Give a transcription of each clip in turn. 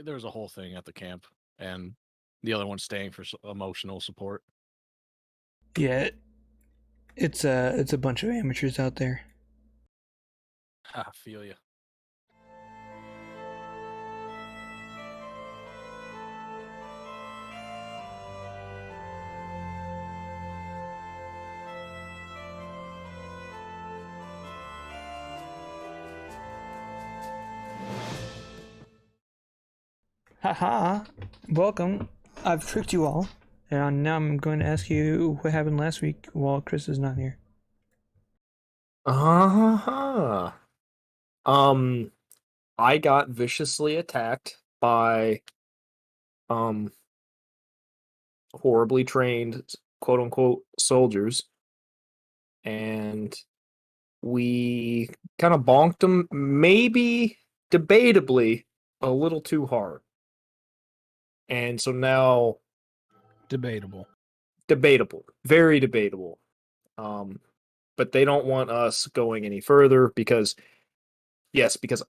there was a whole thing at the camp, and the other one's staying for emotional support. Yeah, it's a bunch of amateurs out there. I feel you. Haha, welcome. I've tricked you all, and now I'm going to ask you what happened last week while Chris is not here. Uh-huh. I got viciously attacked by horribly trained quote unquote soldiers, and we kind of bonked them, maybe debatably a little too hard. And so now Debatable. Very debatable. But they don't want us going any further because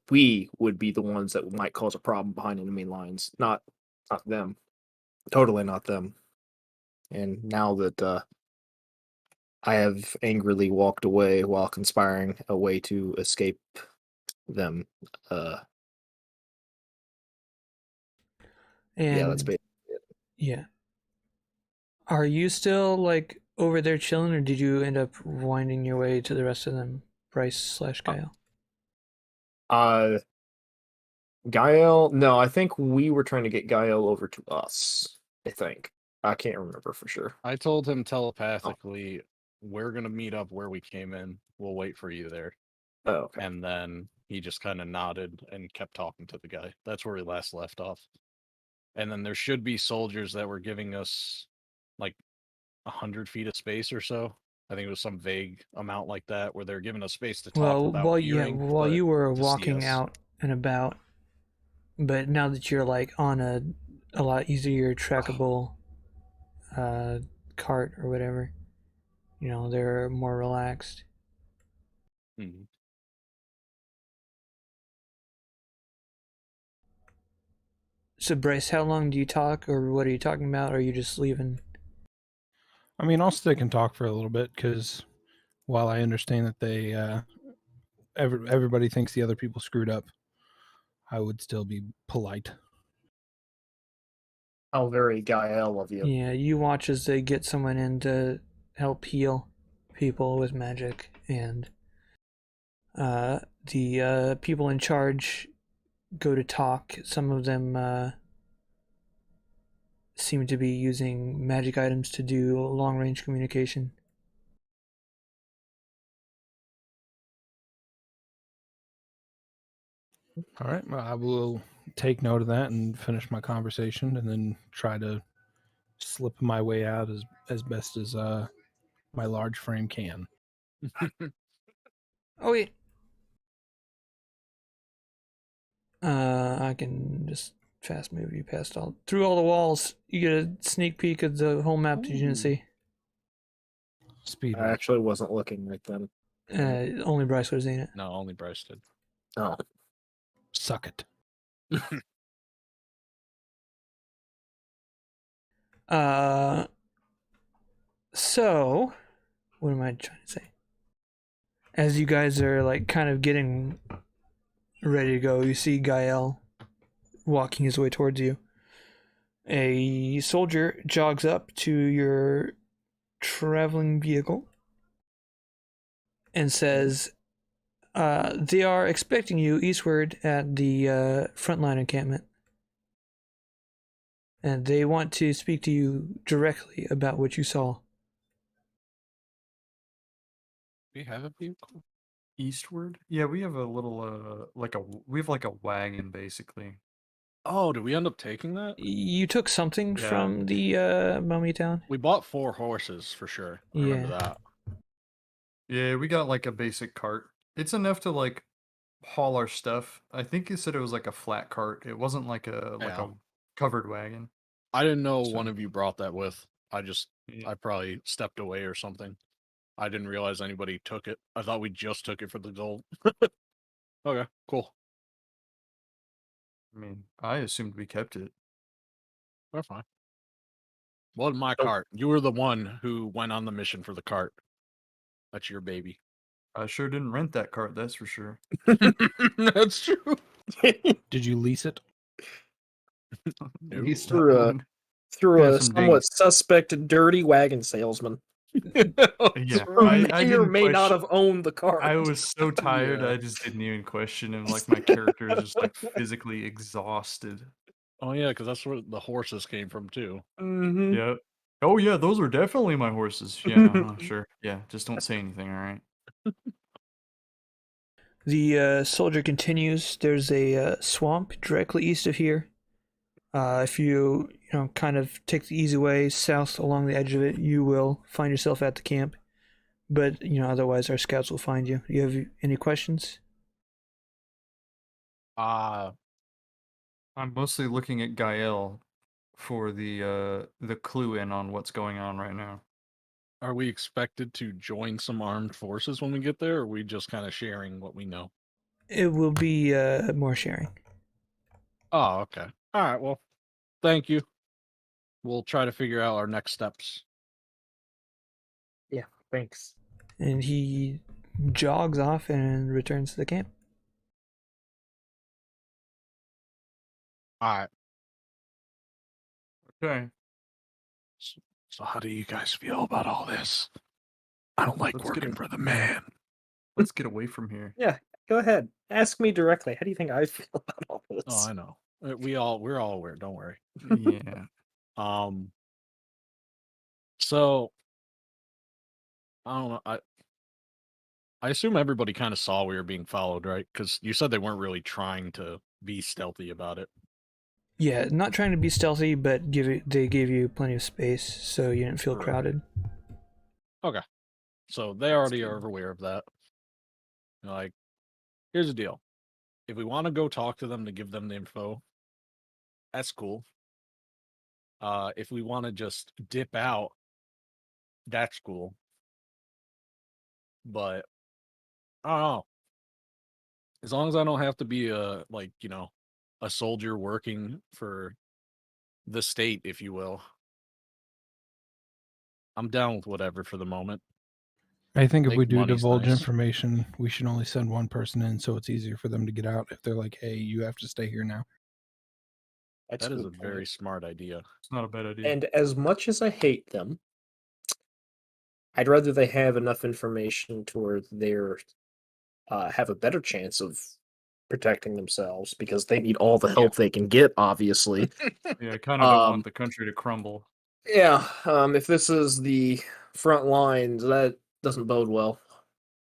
we would be the ones that might cause a problem behind enemy lines, not them. Totally not them. And now that I have angrily walked away while conspiring a way to escape them. Yeah, that's basically it. Yeah. Are you still like over there chilling, or did you end up winding your way to the rest of them, Bryce/Gael? Gael, no, I think we were trying to get Gael over to us. I think. I can't remember for sure. I told him telepathically, we're going to meet up where we came in. We'll wait for you there. Oh, okay. And then he just kind of nodded and kept talking to the guy. That's where we last left off. And then there should be soldiers that were giving us like 100 feet of space or so. I think it was some vague amount like that where they're giving us space to talk Well, without hearing, while you were to see walking us. out and about, but now that you're like on a lot easier trackable cart or whatever, you know, they're more relaxed. Mhm. So Bryce, how long do you talk, or what are you talking about? Or are you just leaving? I mean, I'll stick and talk for a little bit because while I understand that they everybody thinks the other people screwed up, I would still be polite. How very Gael of you. Yeah, you watch as they get someone in to help heal people with magic, and the people in charge go to talk. Some of them seem to be using magic items to do long-range communication. All right, well, I will take note of that and finish my conversation, and then try to slip my way out as best as my large frame can. Oh wait, I can just fast move you past through all the walls. You get a sneak peek of the whole map that you didn't see. Speed. I actually wasn't looking right then. Only Bryce would have seen it. No, only Bryce did. Oh. Suck it. So, what am I trying to say? As you guys are like kind of getting ready to go, you see Gael walking his way towards you. A soldier jogs up to your traveling vehicle and says, they are expecting you eastward at the frontline encampment. And they want to speak to you directly about what you saw. We have a vehicle? Eastward? Yeah, we have a little we have like a wagon basically. Oh, did we end up taking that? You took something from the mummy town? We bought 4 horses for sure. I remember that. Yeah, we got like a basic cart. It's enough to like haul our stuff. I think you said it was like a flat cart. It wasn't like a covered wagon. I didn't know one of you brought that with. I probably stepped away or something. I didn't realize anybody took it. I thought we just took it for the gold. Okay, cool. I mean, I assumed we kept it. We're fine. Wasn't my Nope. cart. You were the one who went on the mission for the cart. That's your baby. I sure didn't rent that cart, that's for sure. That's true. Did you lease it? No. He's Through not- through Yeah, a some somewhat days. suspect, dirty wagon salesman Yeah, who I may or didn't may not question- have owned the cart. I was so tired, Yeah. I just didn't even question him. Like, my character is just, like, physically exhausted. Oh yeah, because that's where the horses came from too. Mm-hmm. Yeah. Oh, yeah, those are definitely my horses. Yeah, sure. Yeah, just don't say anything, all right? The soldier continues. There's a swamp directly east of here. If you kind of take the easy way south along the edge of it, you will find yourself at the camp. But otherwise, our scouts will find you. Do you have any questions? Uh I'm mostly looking at Gael for the clue in on what's going on right now. are we expected to join some armed forces when we get there, or are we just kind of sharing what we know? It will be more sharing. Oh, okay. All right. Well, thank you. We'll try to figure out our next steps. Yeah, thanks. And he jogs off and returns to the camp. All right. Okay. So how do you guys feel about all this? I don't like Let's get working it. for the man. Let's get away from here. Yeah, go ahead. Ask me directly. How do you think I feel about all this? Oh, I know. We're all aware. Don't worry. Yeah. So I don't know. I assume everybody kind of saw we were being followed, right? Because you said they weren't really trying to be stealthy about it. Yeah, not trying to be stealthy, but they gave you plenty of space, so you didn't feel Right. crowded. Okay. So they already are aware of that. Like, here's the deal. If we want to go talk to them to give them the info, that's cool. If we want to just dip out, that's cool. But I don't know. As long as I don't have to be a soldier working for the state, if you will, I'm down with whatever for the moment. I think if we Make do money's divulge nice. information, we should only send one person in so it's easier for them to get out if they're like, hey, you have to stay here now. That's That is a good very point. smart idea. It's not a bad idea. And as much as I hate them, I'd rather they have enough information to where they're have a better chance of protecting themselves because they need all the help they can get, obviously. Yeah, I kind of don't want the country to crumble. Yeah, if this is the front lines, that doesn't bode well.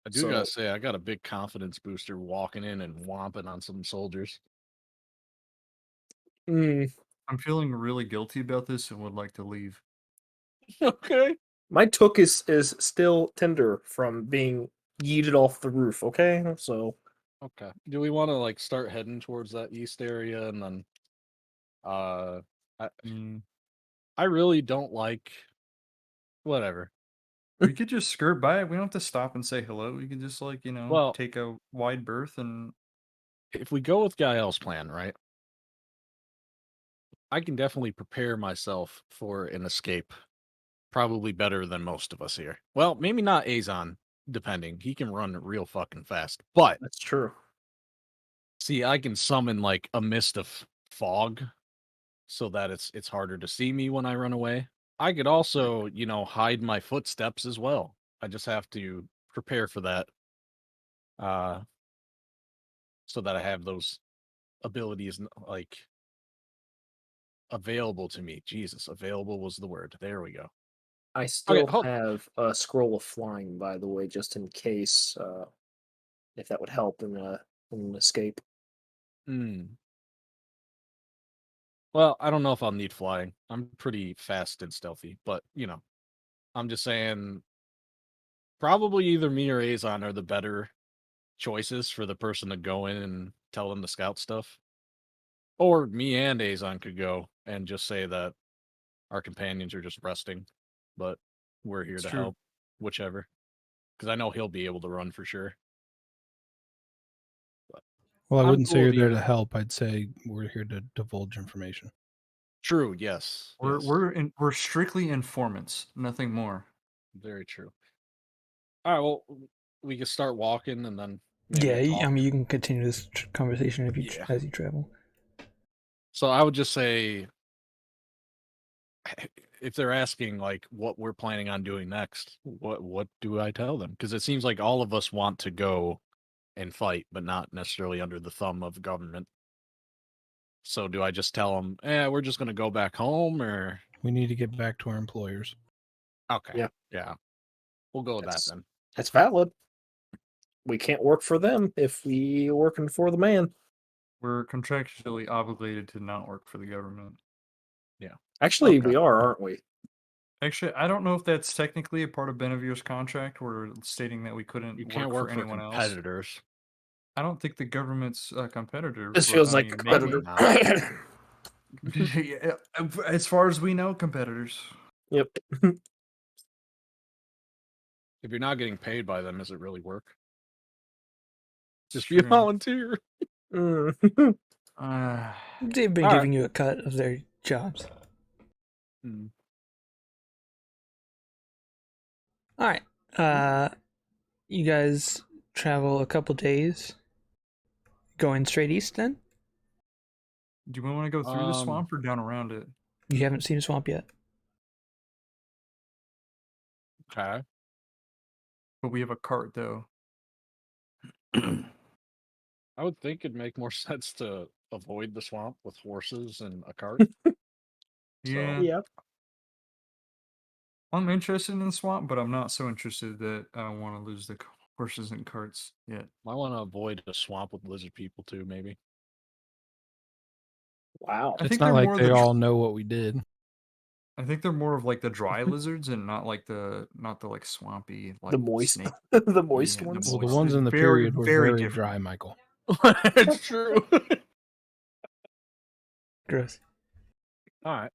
I do So- gotta say, I got a big confidence booster walking in and whomping on some soldiers. I'm feeling really guilty about this and would like to leave. Okay. My took is still tender from being yeeted off the roof, okay? So Okay. Do we want to start heading towards that east area and then I really don't like whatever. We could just skirt by it. We don't have to stop and say hello. We can just Well- take a wide berth and If we go with Gael's plan, right? I can definitely prepare myself for an escape. Probably better than most of us here. Well, maybe not Azon, depending. He can run real fucking fast. But that's true. see, I can summon a mist of fog so that it's harder to see me when I run away. I could also, hide my footsteps as well. I just have to prepare for that. So that I have those abilities available to me. Jesus, available was the word. There we go. I still hold- have a scroll of flying, by the way, just in case if that would help in an escape. Well, I don't know if I'll need flying. I'm pretty fast and stealthy, but I'm just saying probably either me or Azon are the better choices for the person to go in and tell them the scout stuff. Or me and Azon could go and just say that our companions are just resting, but we're here It's to true. help, whichever. Because I know he'll be able to run for sure. Well, I I'm wouldn't say cool you're with there you. to help. I'd say we're here to divulge information. True. Yes. We're yes. we're strictly informants, nothing more. Very true. All right. Well, we can start walking and then. Yeah, maybe talk. I mean, you can continue this conversation if you Yeah. as you travel. So I would just say, if they're asking like what we're planning on doing next, what do I tell them? Because it seems like all of us want to go and fight, but not necessarily under the thumb of government. So do I just tell them, we're just gonna go back home, or We need to get back to our employers. okay, Yeah. we'll go with that That's, then. that's valid. We can't work for them if we working for the man. We're contractually obligated to not work for the government. Actually, Okay. we are, aren't we? Actually, I don't know if that's technically a part of Benevir's contract, where stating that we couldn't You can't work work for for anyone else. competitors. I don't think the government's a competitor. This but, feels I like mean, a maybe. competitor. Yeah, as far as we know, competitors. Yep. If you're not getting paid by them, does it really work? Just It's be a true. volunteer. Mm. They've been All giving you a cut of their jobs. All right. You guys travel a couple days, going straight east. Then Do we want to go through the swamp or down around it? you haven't seen a swamp yet. Okay. But we have a cart, though. I would think it'd make more sense to avoid the swamp with horses and a cart. Yeah. Yep. I'm interested in the swamp, but I'm not so interested that I don't want to lose the horses and carts yet. I want to avoid a swamp with lizard people too, maybe. Wow. I It's think not they're like more they the all know what we did. I think they're more of like the dry lizards and not the like swampy like The moist, snake. the moist Yeah, the ones. Well, the moist. ones in the Very, period were very very different. dry, Michael. It's true. Gross. All right.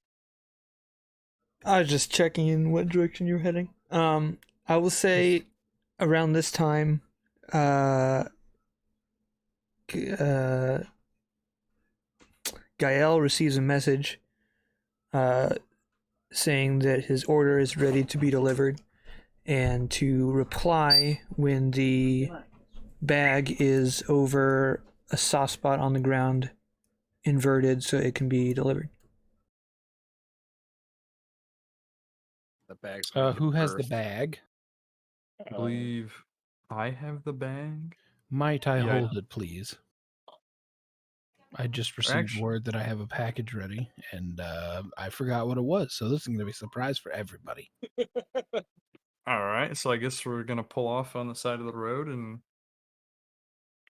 I was just checking in what direction you're heading. I will say around this time, Gael receives a message saying that his order is ready to be delivered, and to reply when the bag is over a soft spot on the ground, inverted, so it can be delivered. The bag's gonna Who give has the birth. bag? I believe I have the bag. Might I Yeah. hold it, please? I just received Actually- word that I have a package ready, and I forgot what it was. So this is going to be a surprise for everybody. All right, so I guess we're gonna pull off on the side of the road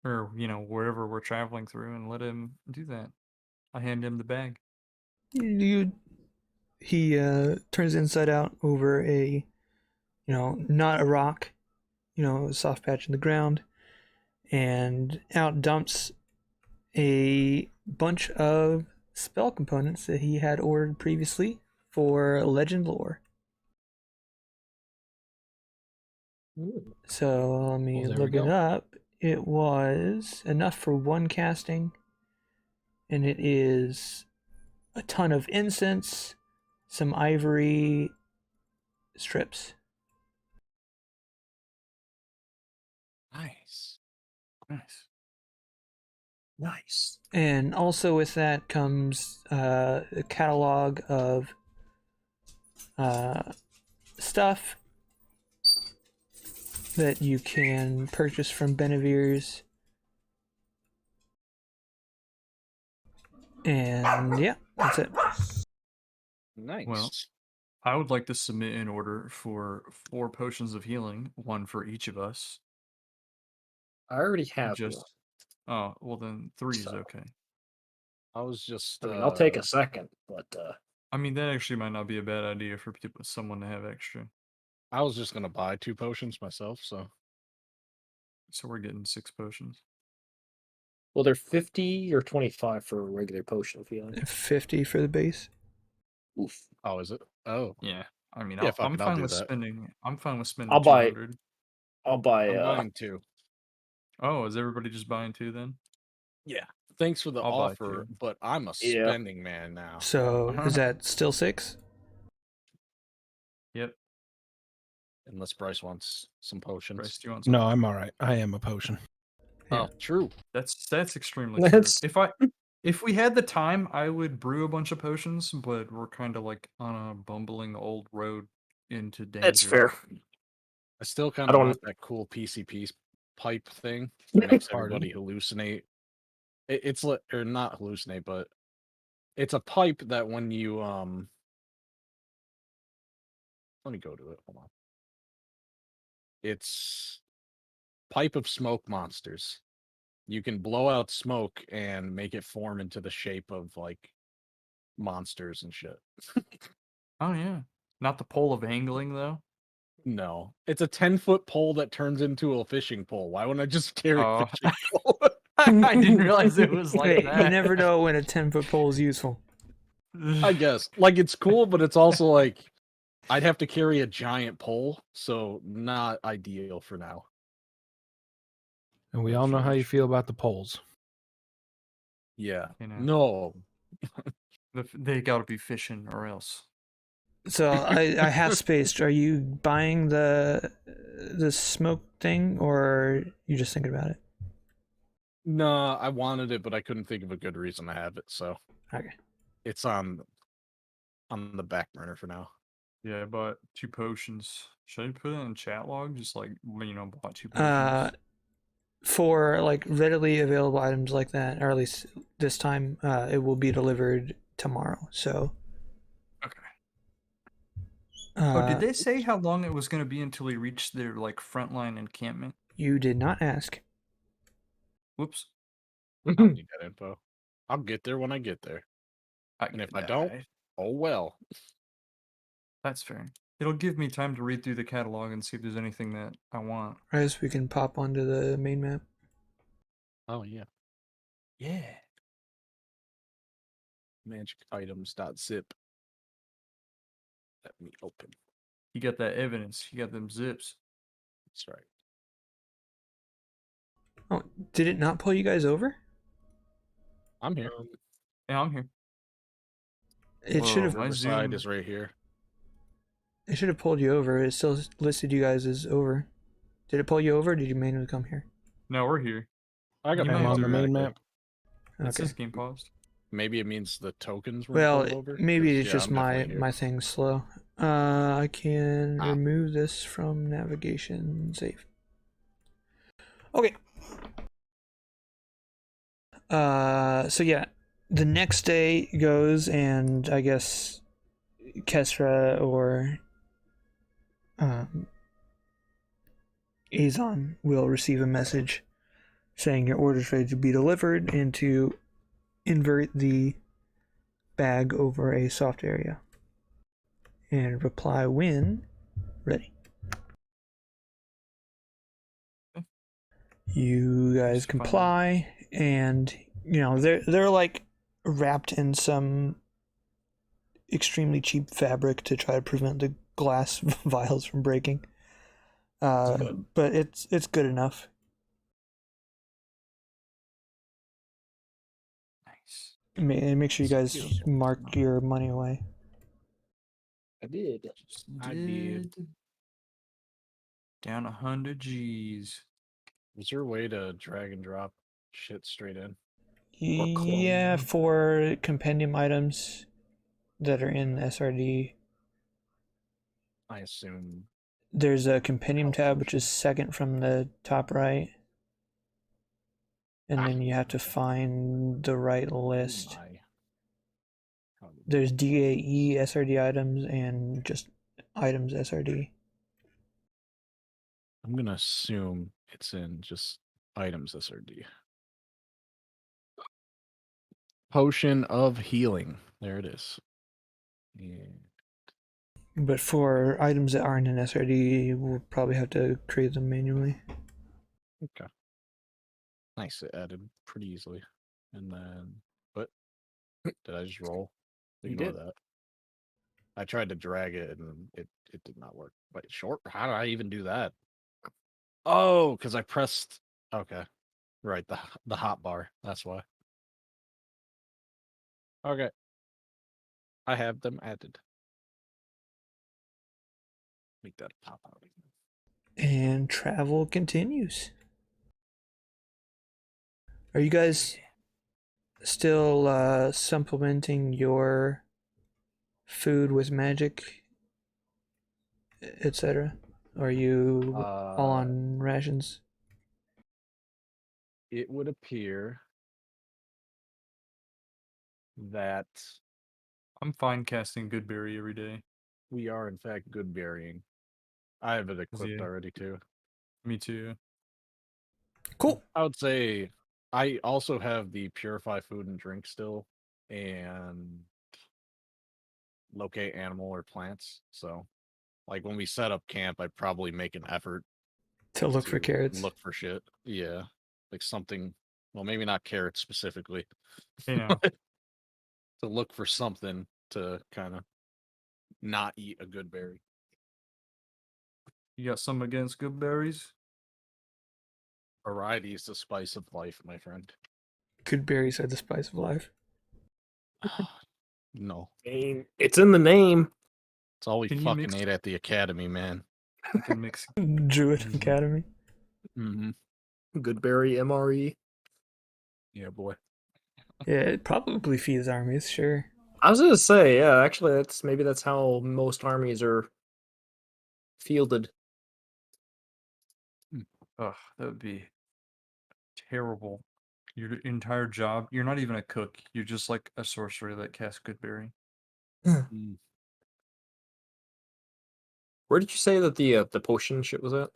or wherever we're traveling through, and let him do that. I hand him the bag. He turns inside out over a, not a rock, a soft patch in the ground, and out dumps a bunch of spell components that he had ordered previously for legend lore. So let me Well, there we look it go. up. It was enough for one casting, and it is a ton of incense, some ivory strips. Nice. Nice. And also with that comes a catalog of stuff that you can purchase from Benevir's. And yeah, that's it. Nice. Well, I would like to submit an order for 4 potions of healing, 1 for each of us. I already have Just one. Oh, well then 3 is So- okay. I was just. I mean, I'll take a second, but I mean, that actually might not be a bad idea for someone to have extra. I was just gonna buy 2 potions myself. So So we're getting 6 potions. well, they're 50 or 25 for a regular potion of healing. 50 for the base. Oof. oh, is it? Oh, Yeah, I mean, Yeah, I'm fuck it, I'll fine do with that. spending. I'm fine with spending I'll buy- 200. I'll buy. I'm buying 2. Oh, is everybody just buying 2 then? Yeah. Thanks for the I'll buy offer, 2. but I'm a Yeah. spending man now. So is that still 6? Yep. Unless Bryce wants some potions. Bryce, do you want some? No, I'm all right. I am a potion. Oh, true. That's extremely That's- true. If we had the time, I would brew a bunch of potions, but we're kind of like on a bumbling old road into danger. That's fair. I still kind I of don't- want that cool PCP pipe thing that makes Pardon? everybody hallucinate. It's or not hallucinate, but it's a pipe that when you let me go to it. Hold on. It's pipe of smoke monsters. You can blow out smoke and make it form into the shape of like monsters and shit. Oh yeah, not the pole of angling though. No, it's a 10-foot pole that turns into a fishing pole. Why wouldn't I just carry a Oh. fishing pole? I didn't realize it was like Hey, that. you never know when a 10-foot pole is useful. I guess. Like, it's cool, but it's also like I'd have to carry a giant pole, so not ideal for now. And we all know how you feel about the poles. Yeah. You know. No. They gotta be fishing or else. So I half spaced. Are you buying the smoke thing, or you just thinking about it? No, I wanted it, but I couldn't think of a good reason to have it, so Okay. it's on the back burner for now. Yeah, I bought 2 potions. Should I put it in chat log? Just like bought 2 Uh, potions. For like readily available items like that, or at least this time, it will be delivered tomorrow. So. Okay. Oh, Uh, did they say how long it was going to be until we reached their like frontline encampment? You did not ask. Whoops. I don't need that info. I'll get there when I get there. And if I don't, oh well. That's fair. It'll give me time to read through the catalog and see if there's anything that I want. I guess we can pop onto the main map. Oh yeah. Yeah. Magic items.zip. Let me open. You got that evidence. You got them zips. That's right. Oh, did it not pull you guys over? I'm here. Yeah, I'm here. It should have. My Riverside Zoom- is right here. It should have pulled you over. It still listed you guys as over. Did it pull you over? Or did you manually come here? No, we're here. I got You my might I'm on the main automatically. map. It Okay. says game paused. Maybe it means the tokens were Well, pulled over. maybe 'cause, it's yeah, just I'm my definitely here. thing's slow. I can Ah. remove this from navigation save. Okay. So yeah, the next day goes, and I guess Kesra or Azon will receive a message saying your order's ready to be delivered and to invert the bag over a soft area. And reply when ready. You guys comply, and they're like wrapped in some extremely cheap fabric to try to prevent the glass vials from breaking. But it's good enough. Nice. Make sure you guys mark your money away. I did. I did. Down 100 G's. Is there a way to drag and drop shit straight in? Yeah, for compendium items that are in SRD, I assume. there's a compendium tab which is second from the top right. And then you have to find the right list. There's DAE SRD items and just items SRD. I'm gonna assume it's in just items SRD. Potion of healing. There it is. Yeah. But for items that aren't in SRD, we'll probably have to create them manually. Okay. Nice. It added pretty easily. And then, what? Did I just roll? Ignore that. I tried to drag it and it did not work. Wait, short? How did I even do that? Oh, because I pressed. Okay. Right, the hot bar. That's why. Okay. I have them added. Make that pop out. And travel continues. Are you guys still supplementing your food with magic, etc.? Are you all on rations? It would appear that I'm fine casting Goodberry every day. we are, in fact, good berrying. I have it equipped Yeah. already, too. Me too. Cool. I would say I also have the Purify Food and Drink still, and Locate Animal or Plants. So, like, when we set up camp, I'd probably make an effort To look for to carrots. look for shit. Yeah. Like something, well, maybe not carrots specifically. You know, To look for something to kind of not eat a good berry. you got some against good berries? Variety is the spice of life, my friend. Good berries are the spice of life. No. I mean, it's in the name. It's all we Can you fucking mix- ate at the academy, man. I can mix. Druid Mhm. Academy. Mm-hmm. Goodberry MRE. Yeah, boy. Yeah, it probably feeds armies, sure. I was gonna say, yeah, actually, that's how most armies are fielded. Ugh, that would be terrible. Your entire job, you're not even a cook. You're just like a sorcerer that casts Goodberry. Mm. Where did you say that the potion shit was at?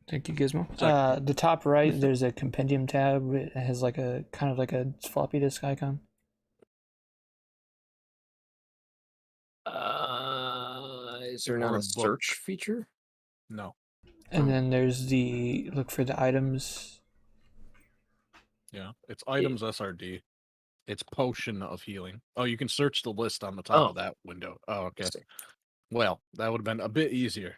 Thank you, Gizmo. The top right, there's a compendium tab. It has like a kind of like a floppy disk icon. Is there Or not a a book. search feature? No. And then there's the look for the items. Yeah. It's items SRD. It's potion of healing. Oh, you can search the list on the top of that window. Oh, okay. Interesting. Well, that would have been a bit easier.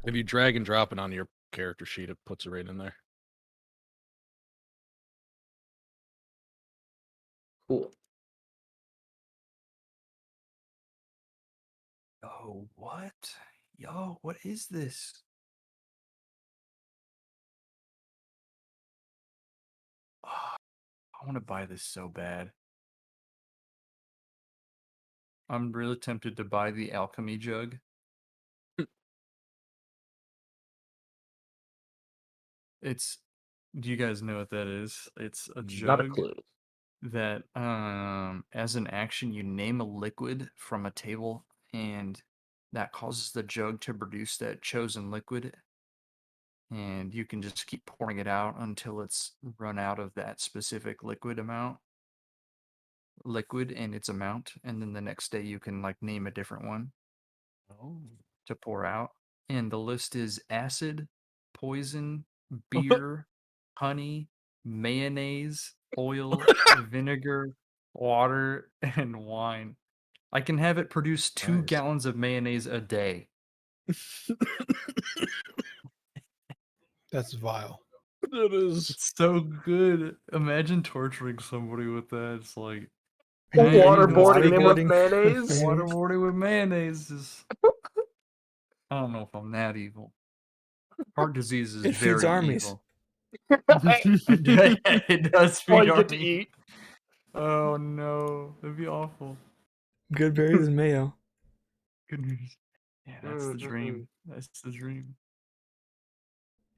If you drag and drop it on your character sheet, it puts it right in there. Cool. Yo, what? Yo, what is this? Oh, I want to buy this so bad. I'm really tempted to buy the Alchemy Jug. It's. Do you guys know what that is? It's a Not a jug clue. that, as an action, you name a liquid from a table, and that causes the jug to produce that chosen liquid. And you can just keep pouring it out until it's run out of that specific liquid and its amount, and then the next day you can like name a different one Oh. to pour out. And the list is acid, poison, beer, honey, mayonnaise, oil, vinegar, water, and wine. I can have it produce 2 Nice. gallons of mayonnaise a day. That's vile. It is. It's so good. Imagine torturing somebody with that. It's like Waterboarding them with Waterboarding. mayonnaise. waterboarding with mayonnaise is. I don't know if I'm that evil. Heart disease is It feeds very armies. evil. It does feed All you get to armies. eat. Oh no, that'd be awful. Good berries and mayo. Good news. Yeah, that's the dream. That's the dream.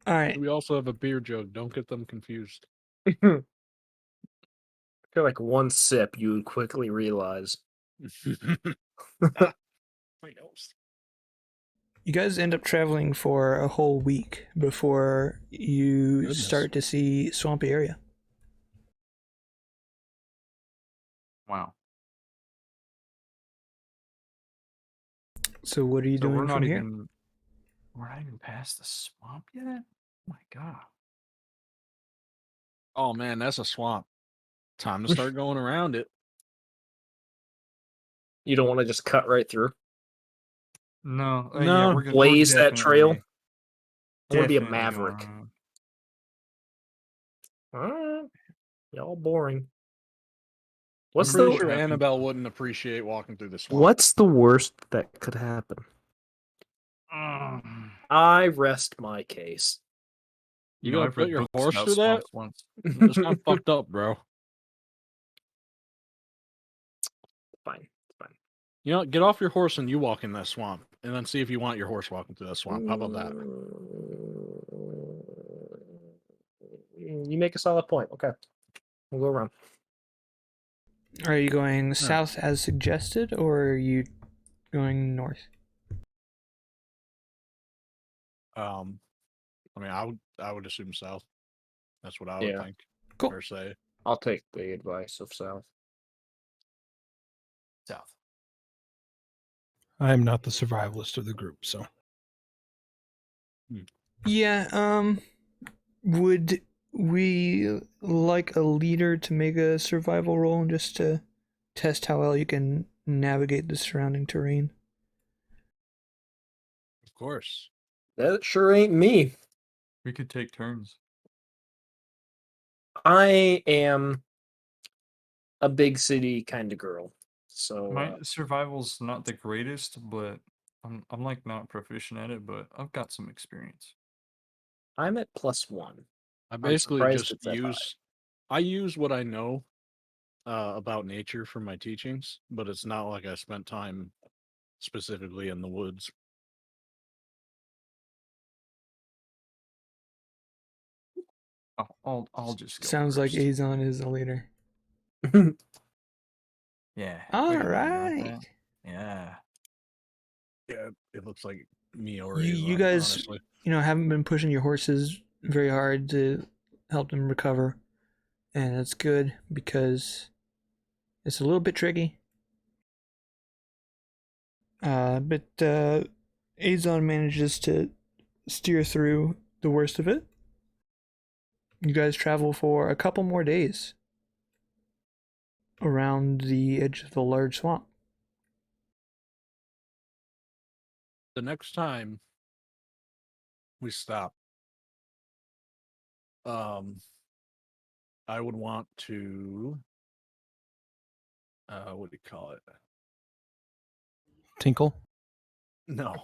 All right. We also have a beer jug. Don't get them confused. I feel like one sip you would quickly realize. My nose. You guys end up traveling for a whole week before you Goodness. start to see swampy area. Wow. So what are you So doing we're not from here? even past the swamp yet? Oh my god. Oh man, that's a swamp. Time to start going around it. You don't want to just cut right through. No, No, yeah, we're blaze that trail. definitely- I want to be a definitely going maverick. around. Alright. Y'all boring. I'm What's pretty the sure Happy- Annabelle wouldn't appreciate walking through the swamp. What's the worst that could happen? Mm. I rest my case. You know, gotta I've put read your books horse about through that? swamps once. It's not fucked up, bro. Fine. You know, get off your horse and you walk in that swamp, and then see if you want your horse walking through that swamp. How about that? You make a solid point. Okay. We'll go around. Are you going south as suggested, or are you going north? I mean, I would assume south. That's what I would Yeah. think. Cool. Or say. I'll take the advice of South. South. I am not the survivalist of the group, so Yeah, would we like a leader to make a survival roll just to test how well you can navigate the surrounding terrain? Of course. That sure ain't me. We could take turns. I am a big city kind of girl. So My survival's not the greatest, but I'm like not proficient at it, but I've got some experience. I'm at +1. I basically surprised just it's that high. I use what I know about nature for my teachings, but it's not like I spent time specifically in the woods. I'll just go. Sounds like first. Azon is the leader. Yeah. All we can hang out right. that. Yeah. Yeah, it looks like me or You Azon, guys, honestly. haven't been pushing your horses very hard to help them recover, and that's good because it's a little bit tricky. But Azon manages to steer through the worst of it. You guys travel for a couple more days around the edge of the large swamp. The next time we stop, I would want to what do you call it? tinkle. No.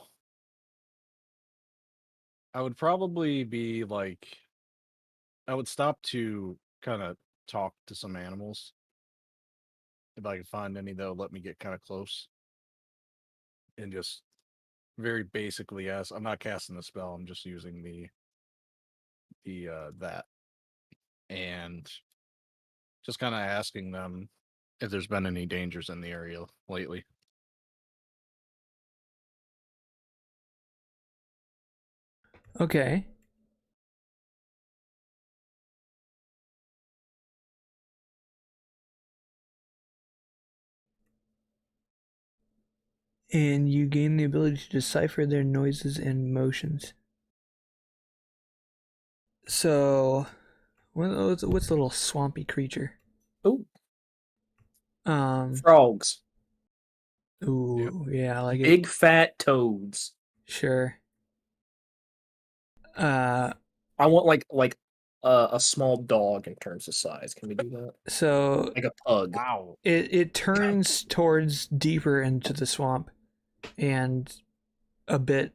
I would probably be like I would stop to kind of talk to some animals. If I could find any that would let me get kind of close. And just very basically ask. I'm not casting the spell, I'm just using the that. And just kind of asking them if there's been any dangers in the area lately. Okay. And you gain the ability to decipher their noises and motions. So, what's a little swampy creature? Ooh, Um. frogs. Ooh, yeah, I like it. Big fat toads. Sure. I want like a small dog in terms of size. Can we do that? So Like a pug. Wow. it turns towards deeper into the swamp, and a bit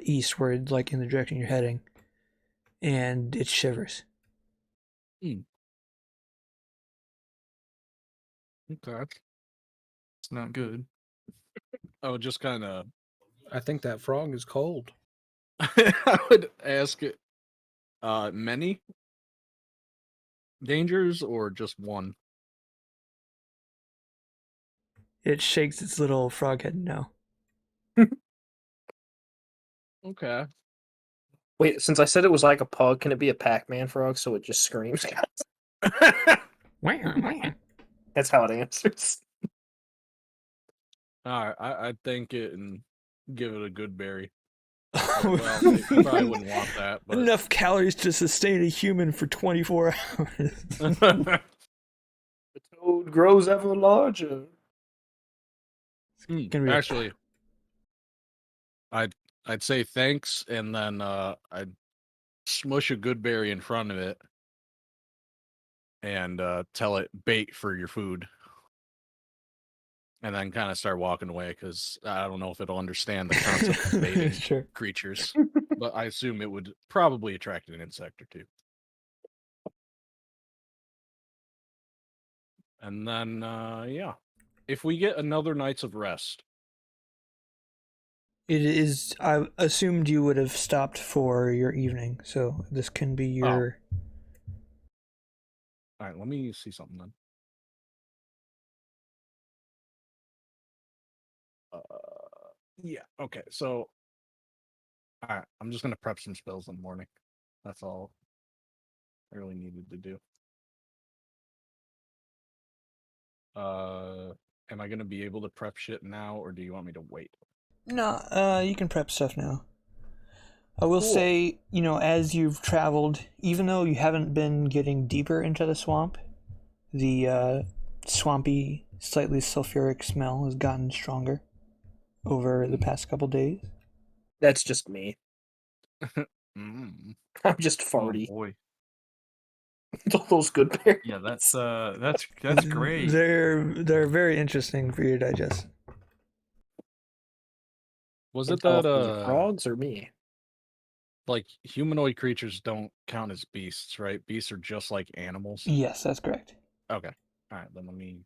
eastward, like in the direction you're heading, and it shivers. Okay. It's not good. I would just kind of I think that frog is cold. I would ask it many dangers or just one? It shakes its little frog head no. Okay. Wait, since I said it was like a pug, can it be a Pac-Man frog so it just screams? That's how it answers. Alright, I'd thank it and give it a good berry. Well, they probably wouldn't want that, but Enough calories to sustain a human for 24 hours. The toad grows ever larger. Gonna be a- actually, I'd say thanks, and then I'd smush a good berry in front of it, and tell it bait for your food, and then kind of start walking away because I don't know if it'll understand the concept of baiting Sure. creatures, but I assume it would probably attract an insect or two. And then, yeah, if we get another night's of rest, It is. I assumed you would have stopped for your evening, so this can be your. all right, let me see something then. Yeah, okay, so, all right, I'm just gonna prep some spells in the morning. That's all I really needed to do. Am I gonna be able to prep shit now, or do you want me to wait? No, you can prep stuff now. I will Cool. say, as you've traveled, even though you haven't been getting deeper into the swamp, the swampy, slightly sulfuric smell has gotten stronger over the past couple days. That's just me. Mm. I'm just Oh farty. boy. Those good berries. Yeah, that's great. They're very interesting for your digestion. Was And it tell that, if those are frogs or me? like, humanoid creatures don't count as beasts, right? Beasts are just like animals? Yes, that's correct. Okay. All right, then let me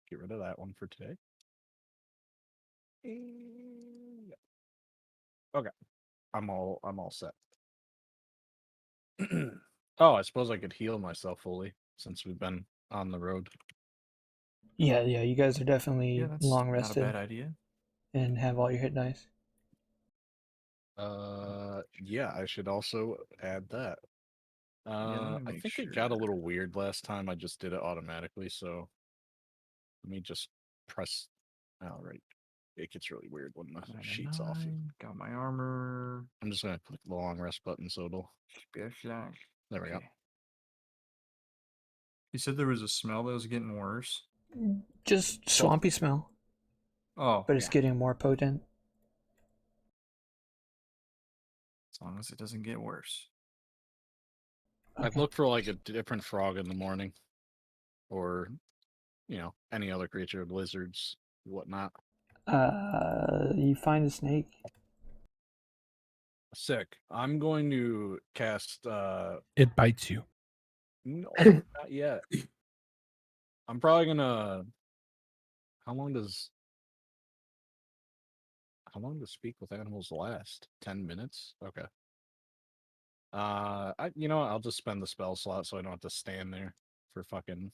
get rid of that one for today. Yeah. Okay. I'm all set. Oh, I suppose I could heal myself fully since we've been on the road. Yeah, you guys are definitely Yeah, that's long not a rested bad idea. and have all your hit dice. Yeah, I should also add that. let me I make think it got a sure. little weird last time. I just did it automatically, so let me just press. All right, it gets really weird when the sheet's off. 99, got my armor. I'm just gonna click the long rest button so it'll. Special. There we go. Okay. You said there was a smell that was getting worse. Just swampy smell, Oh, but it's getting more potent. as long as it doesn't get worse. I'd look for like a different frog in the morning, or any other creature, lizards, whatnot. You find a snake. Sick. I'm going to cast. It bites you. No, not yet. I'm probably gonna. How long does speak with animals last? 10 minutes? Okay. I'll just spend the spell slot so I don't have to stand there for fucking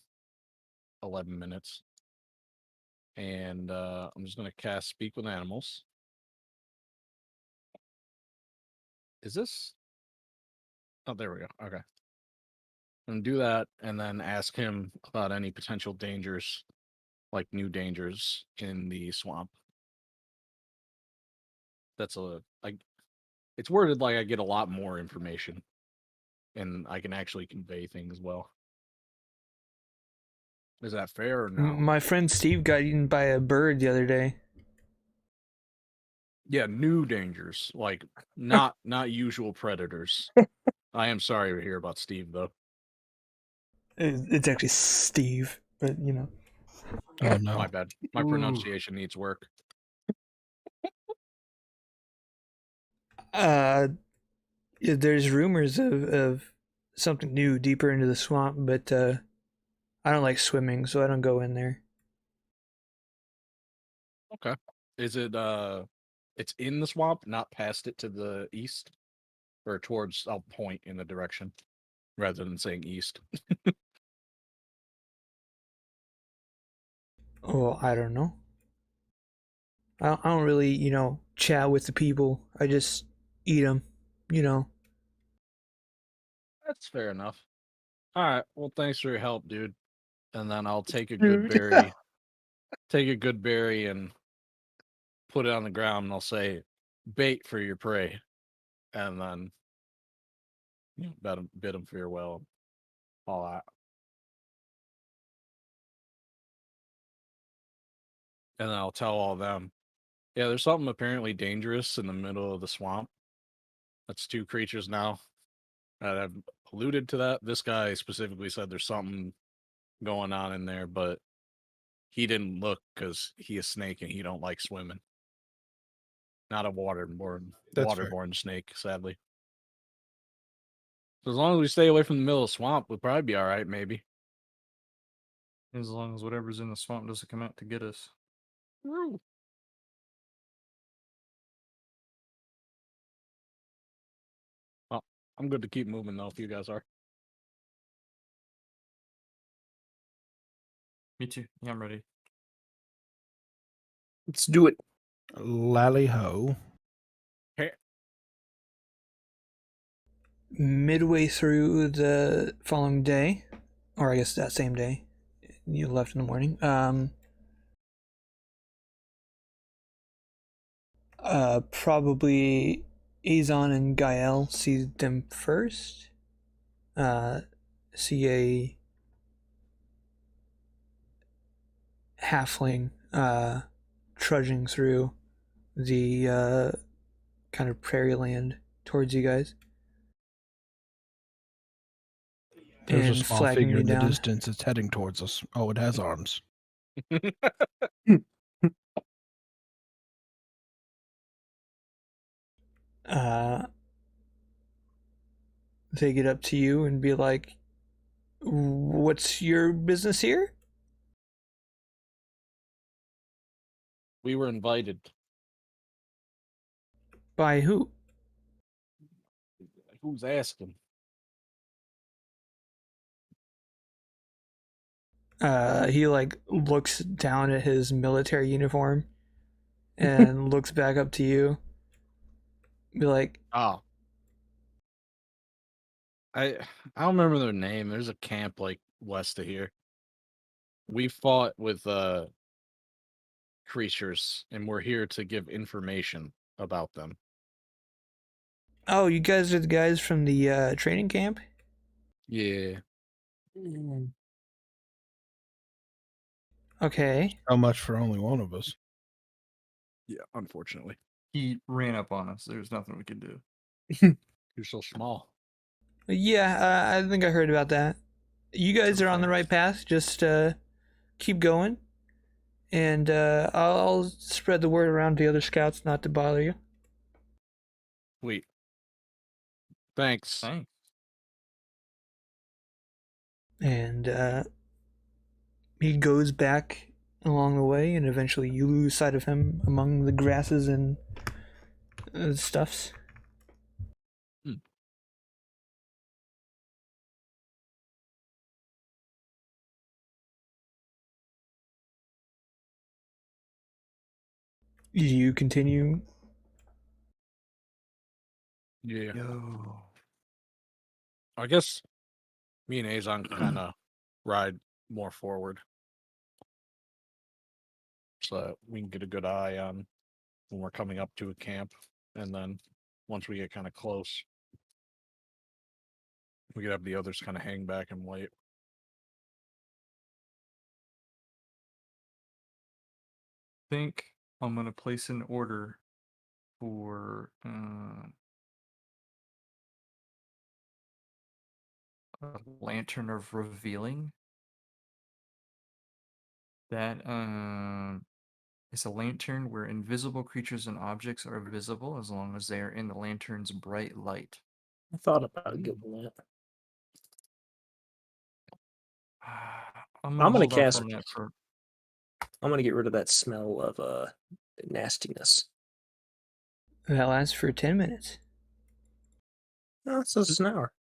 11 minutes. And I'm just gonna cast Speak with Animals. Is this? Oh, there we go. Okay. I'm gonna do that and then ask him about any potential dangers, like new dangers in the swamp. It's worded like I get a lot more information, and I can actually convey things well. Is that fair or no? My friend Steve got eaten by a bird the other day. Yeah, new dangers, like not usual predators. I am sorry to hear about Steve though. It's actually Steve, but Oh no. My bad. My pronunciation needs work. There's rumors of something new deeper into the swamp, but I don't like swimming, so I don't go in there. Okay. Is it it's in the swamp, not past it to the east? Or towards, I'll point in the direction rather than saying east. Oh, I don't know. I don't really, chat with the people. I just eat them, That's fair enough. All right. Well, thanks for your help, dude. And then I'll take a good berry. Take a good berry and put it on the ground, and I'll say, "Bait for your prey," and then bid them farewell. All that, and then I'll tell all them Yeah, there's something apparently dangerous in the middle of the swamp. That's 2 creatures now. And I've alluded to that. This guy specifically said there's something going on in there, but he didn't look because he is snake and he don't like swimming. Not a That's fair. waterborne snake, sadly. So as long as we stay away from the middle of the swamp, we'll probably be all right, maybe. As long as whatever's in the swamp doesn't come out to get us. Well, I'm good to keep moving though if you guys are. Me too. Yeah, I'm ready. Let's do it. Lally ho. Midway through the following day, or I guess that same day, you left in the morning. Probably Azon and Gael see them first. See a halfling trudging through the kind of prairie land towards you guys. There's and a small flagging figure you in the down. distance. It's heading towards us. Oh, it has arms. They get up to you and be like, "What's your business here?" We were invited. By who? Who's asking? He like looks down at his military uniform and looks back up to you. Be like, Oh. I don't remember their name. There's a camp like west of here. We fought with creatures and we're here to give information about them. "Oh, you guys are the guys from the training camp?" Yeah. Okay. How much for only one of us? Yeah, unfortunately. He ran up on us. There's nothing we could do. You're so small. Yeah, I think I heard about that. You guys are on the right path. Just keep going, and I'll spread the word around to the other scouts not to bother you. Wait. Thanks. Thanks. And he goes back along the way, and eventually you lose sight of him among the grasses and stuffs. You continue. Yeah. Yo. I guess me and Azon kind of ride more forward so that we can get a good eye on when we're coming up to a camp. And then once we get kind of close, we could have the others kind of hang back and wait. I think I'm going to place an order for a lantern of revealing. That is a lantern where invisible creatures and objects are visible as long as they are in the lantern's bright light. I thought about getting that. I'm gonna hold off cast- on that for. I'm gonna get rid of that smell of nastiness. That lasts for 10 minutes. No, it says it's an hour.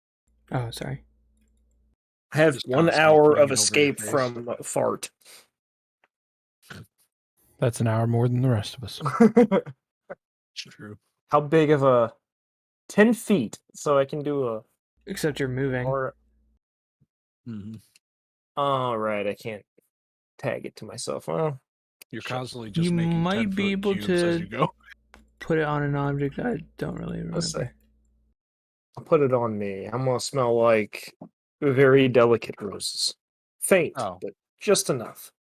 Oh, sorry. I have Just 1 constantly hour putting of it over your escape face. from fart. That's an hour more than the rest of us. It's true. How big of a 10 feet? So I can do a Except you're moving. or Mm-hmm. all right, I can't tag it to myself. Well, You're Shit. constantly just You making might be 10-foot able cubes to- as you go. Put it on an object. I don't really let's see. remember. I'll put it on me. I'm gonna smell like very delicate roses. Faint, Oh. but just enough.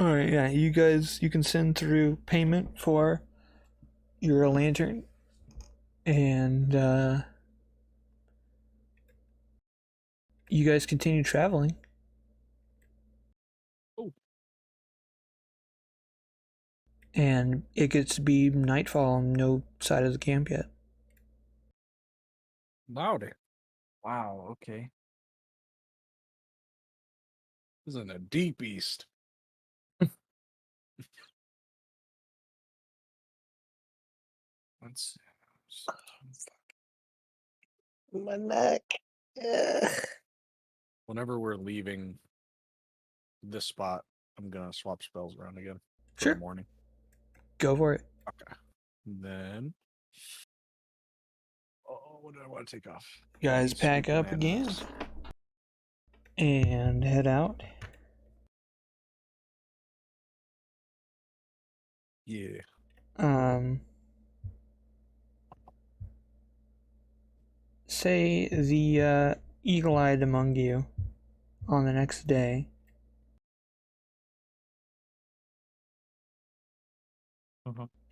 All right, yeah, you guys, you can send through payment for your lantern, and you guys continue traveling. Oh. And it gets to be nightfall on no side of the camp yet. Loudy. Wow, okay. This is in the deep east. Let's My neck. Whenever we're leaving this spot, I'm gonna swap spells around again for Sure. the morning. Go for it. Okay. Then, what do I want to take off? You guys These pack sweet up again bananas. and head out. Yeah. Say the eagle-eyed among you on the next day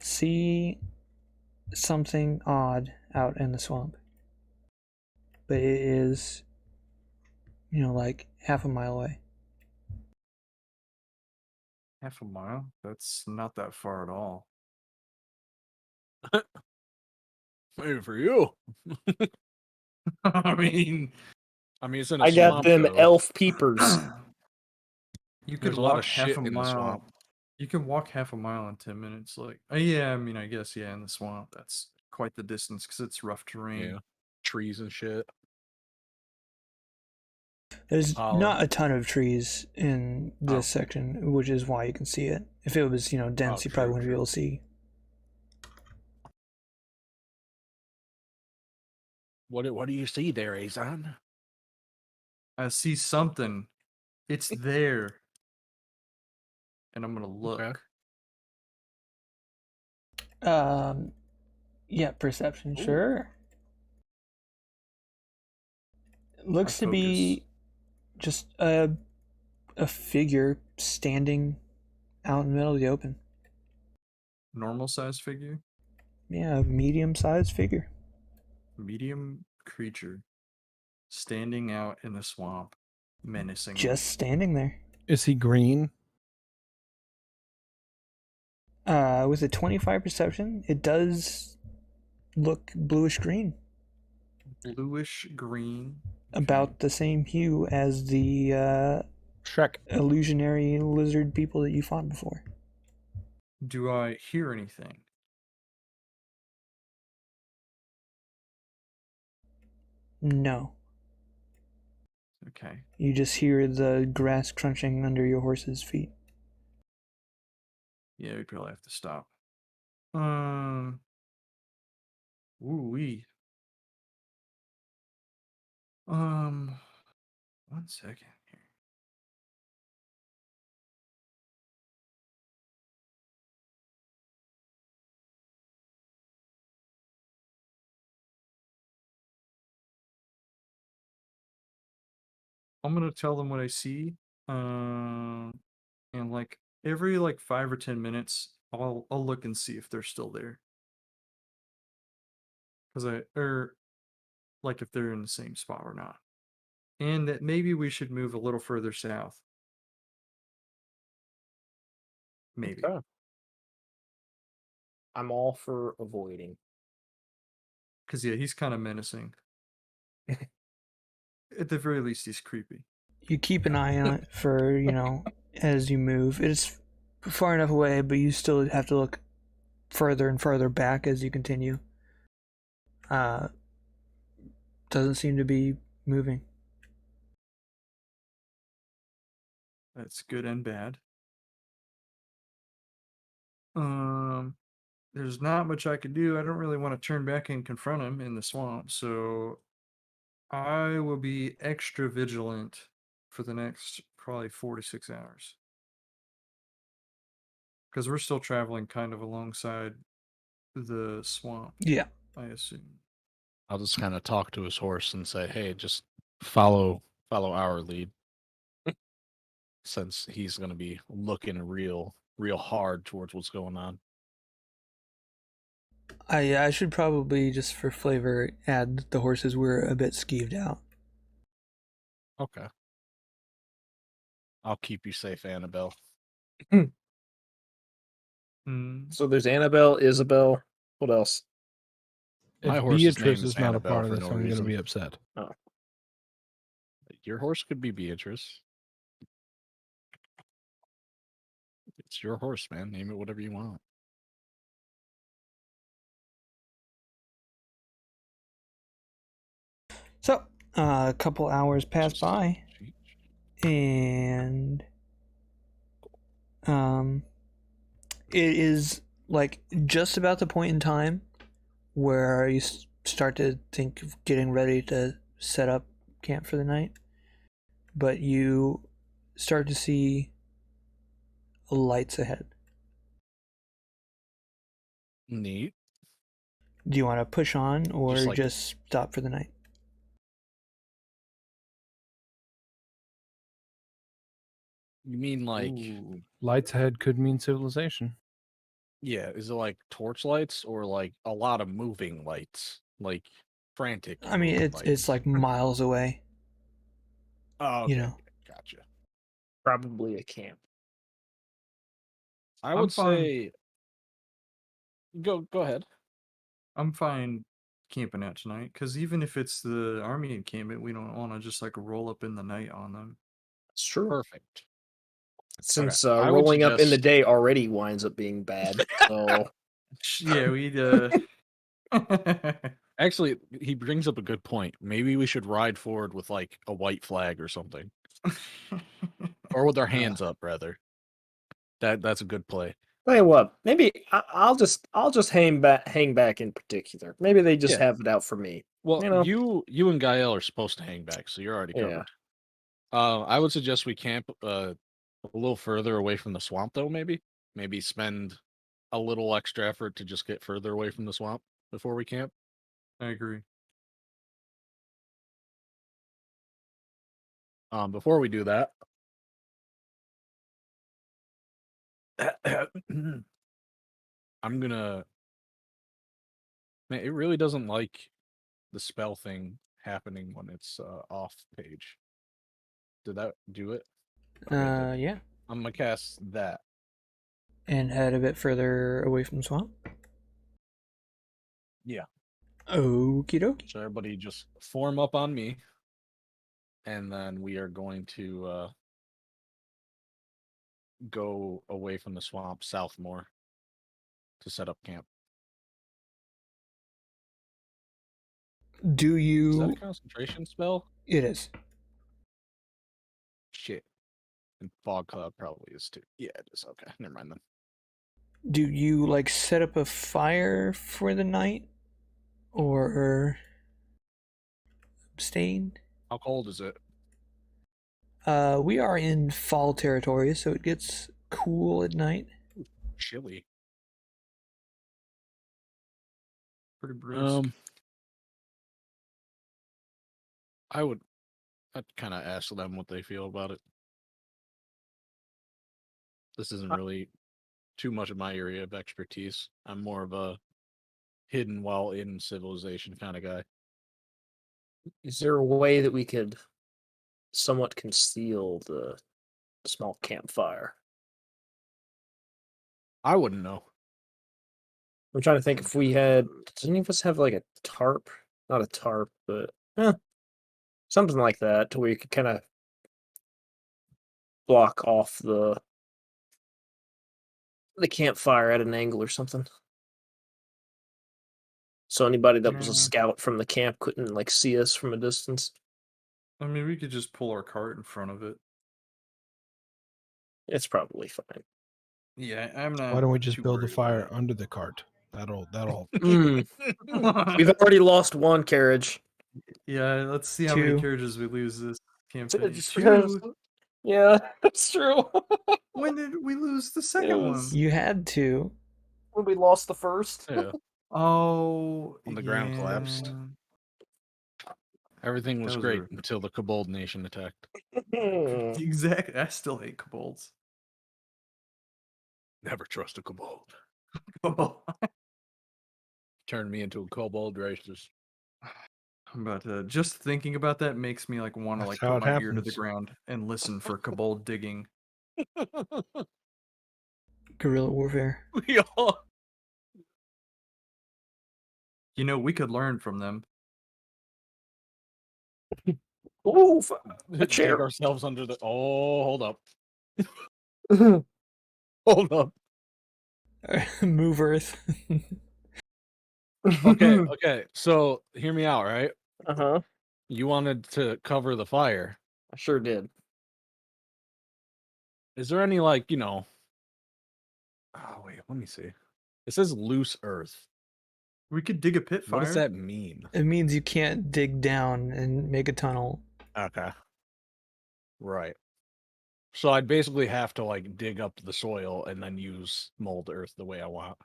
see something odd out in the swamp, but it is, like half a mile away. half a mile? That's not that far at all. Maybe for you. I mean, it's in a I got swamp, them though. elf peepers. you could There's a lot walk of half shit a in the mile. swamp. You can walk half a mile in 10 minutes. Like, yeah, I mean, I guess, yeah, in the swamp, that's quite the distance because it's rough terrain. Yeah. Trees and shit. There's Holler. not a ton of trees in this Oh. section, which is why you can see it. If it was, dense, you probably true, wouldn't be true. able to see. What do you see there, Azan? I see something. It's there. And I'm going to look. Okay. Yeah, perception, Ooh. sure. It looks to be just a figure standing out in the middle of the open. Normal size figure? Yeah, a medium-sized figure. Medium creature. Standing out in the swamp. Menacing. Just standing there. Is he green? With a 25 perception, it does look bluish green. Bluish green. Okay. About the same hue as the Shrek. illusionary lizard people that you fought before. Do I hear anything? No. Okay. You just hear the grass crunching under your horse's feet. Yeah, we probably have to stop. Ooh-wee. 1 second here. I'm gonna tell them what I see. And like every 5 or 10 minutes, I'll look and see if they're still there. Like if they're in the same spot or not. And that maybe we should move a little further south. Maybe. Okay. I'm all for avoiding. Because, yeah, he's kind of menacing. At the very least, he's creepy. You keep an eye on it for, as you move. It's far enough away, but you still have to look further and further back as you continue. Doesn't seem to be moving. That's good and bad. There's not much I could do. I don't really want to turn back and confront him in the swamp, so I will be extra vigilant for the next probably 4 to 6 hours. Because we're still traveling kind of alongside the swamp. Yeah. I assume. I'll just kind of talk to his horse and say, "Hey, just follow our lead." since he's going to be looking real hard towards what's going on. I should probably, just for flavor, add the horses were a bit skeeved out. Okay. I'll keep you safe, Annabelle. So there's Annabelle, Isabel. What else? My If horse's Beatrice name is is not a Annabelle part of for this, no I'm going to reason. be upset. Your horse could be Beatrice. It's your horse, man. Name it whatever you want. So, a couple hours pass Just- by, and it is like just about the point in time where you start to think of getting ready to set up camp for the night, but you start to see lights ahead. Neat. Do you want to push on or Just like- just stop for the night? You mean like, Ooh. Lights ahead could mean civilization. yeah, is it like torch lights or like a lot of moving lights? Like frantic? I mean, moving it's like miles away. Oh, okay. You know. Gotcha. Probably a camp. I I'm would fine. say go ahead. I'm fine camping out tonight, because even if it's the army encampment, we don't want to just like roll up in the night on them. It's true. Perfect. Since I would rolling up in the suggest- day already winds up being bad. So Yeah, we'd Actually, he brings up a good point. Maybe we should ride forward with like a white flag or something, or with our hands up rather. That's a good play. tell you what, maybe I'll just hang back in particular. Maybe they just Yeah. have it out for me. Well, You know. you and Gael are supposed to hang back, so you're already Yeah. covered. I would suggest we camp a little further away from the swamp, though. Maybe spend a little extra effort to just get further away from the swamp before we camp. I agree. Before we do that, I'm gonna. Man, it really doesn't like the spell thing happening when it's off page. Did that do it? Okay, it did. Yeah. I'm gonna cast that. And head a bit further away from the swamp. Yeah. Okie dokie. So everybody just form up on me, and then we are going to go away from the swamp south more to set up camp. Do Is that you? a concentration spell? It is. Shit. And fog cloud probably is too. Yeah, it is. Okay, never mind then. Do you like set up a fire for the night, or abstain? How cold is it? We are in fall territory, so it gets cool at night. Chilly. Pretty brisk. I'd kind of ask them what they feel about it. This isn't really too much of my area of expertise. I'm more of a hidden while in civilization kind of guy. Is there a way that we could somewhat conceal the small campfire? I wouldn't know. I'm trying to think if we had. Does any of us have like a tarp? Not a tarp, but something like that, to where you could kind of block off the campfire at an angle or something. So anybody that was a Yeah. scout from the camp couldn't like see us from a distance. I mean, we could just pull our cart in front of it. It's probably fine. Yeah, I'm not. Why don't we just too build a worried fire about under the cart? That'll Mm, it. We've already lost one carriage. Yeah, let's see how many Two. carriages we lose this campaign. Just Two. because- Yeah, that's true. When did we lose the second was- one? You had to. When we lost the first. Yeah. Oh, When the ground collapsed. yeah. Everything was Those great are- until the Kobold Nation attacked. Exactly. I still hate kobolds. Never trust a Kobold. I'm Turned me into a Kobold racist. about to just thinking about that makes me like want to That's like how put it my ear to the happens. ground and listen for kobold digging. Guerrilla warfare. We all You know, we could learn from them. Ooh, a dig chair. ourselves under the. Oh, hold up. Hold up. Move Earth. Okay, okay. So hear me out, right? Uh-huh. You wanted to cover the fire. I sure did. Is there any like, oh wait, let me see. It says loose earth. We could dig a pit fire. What does that mean? It means you can't dig down and make a tunnel. Okay. Right. So I'd basically have to like dig up the soil and then use mold earth the way I want.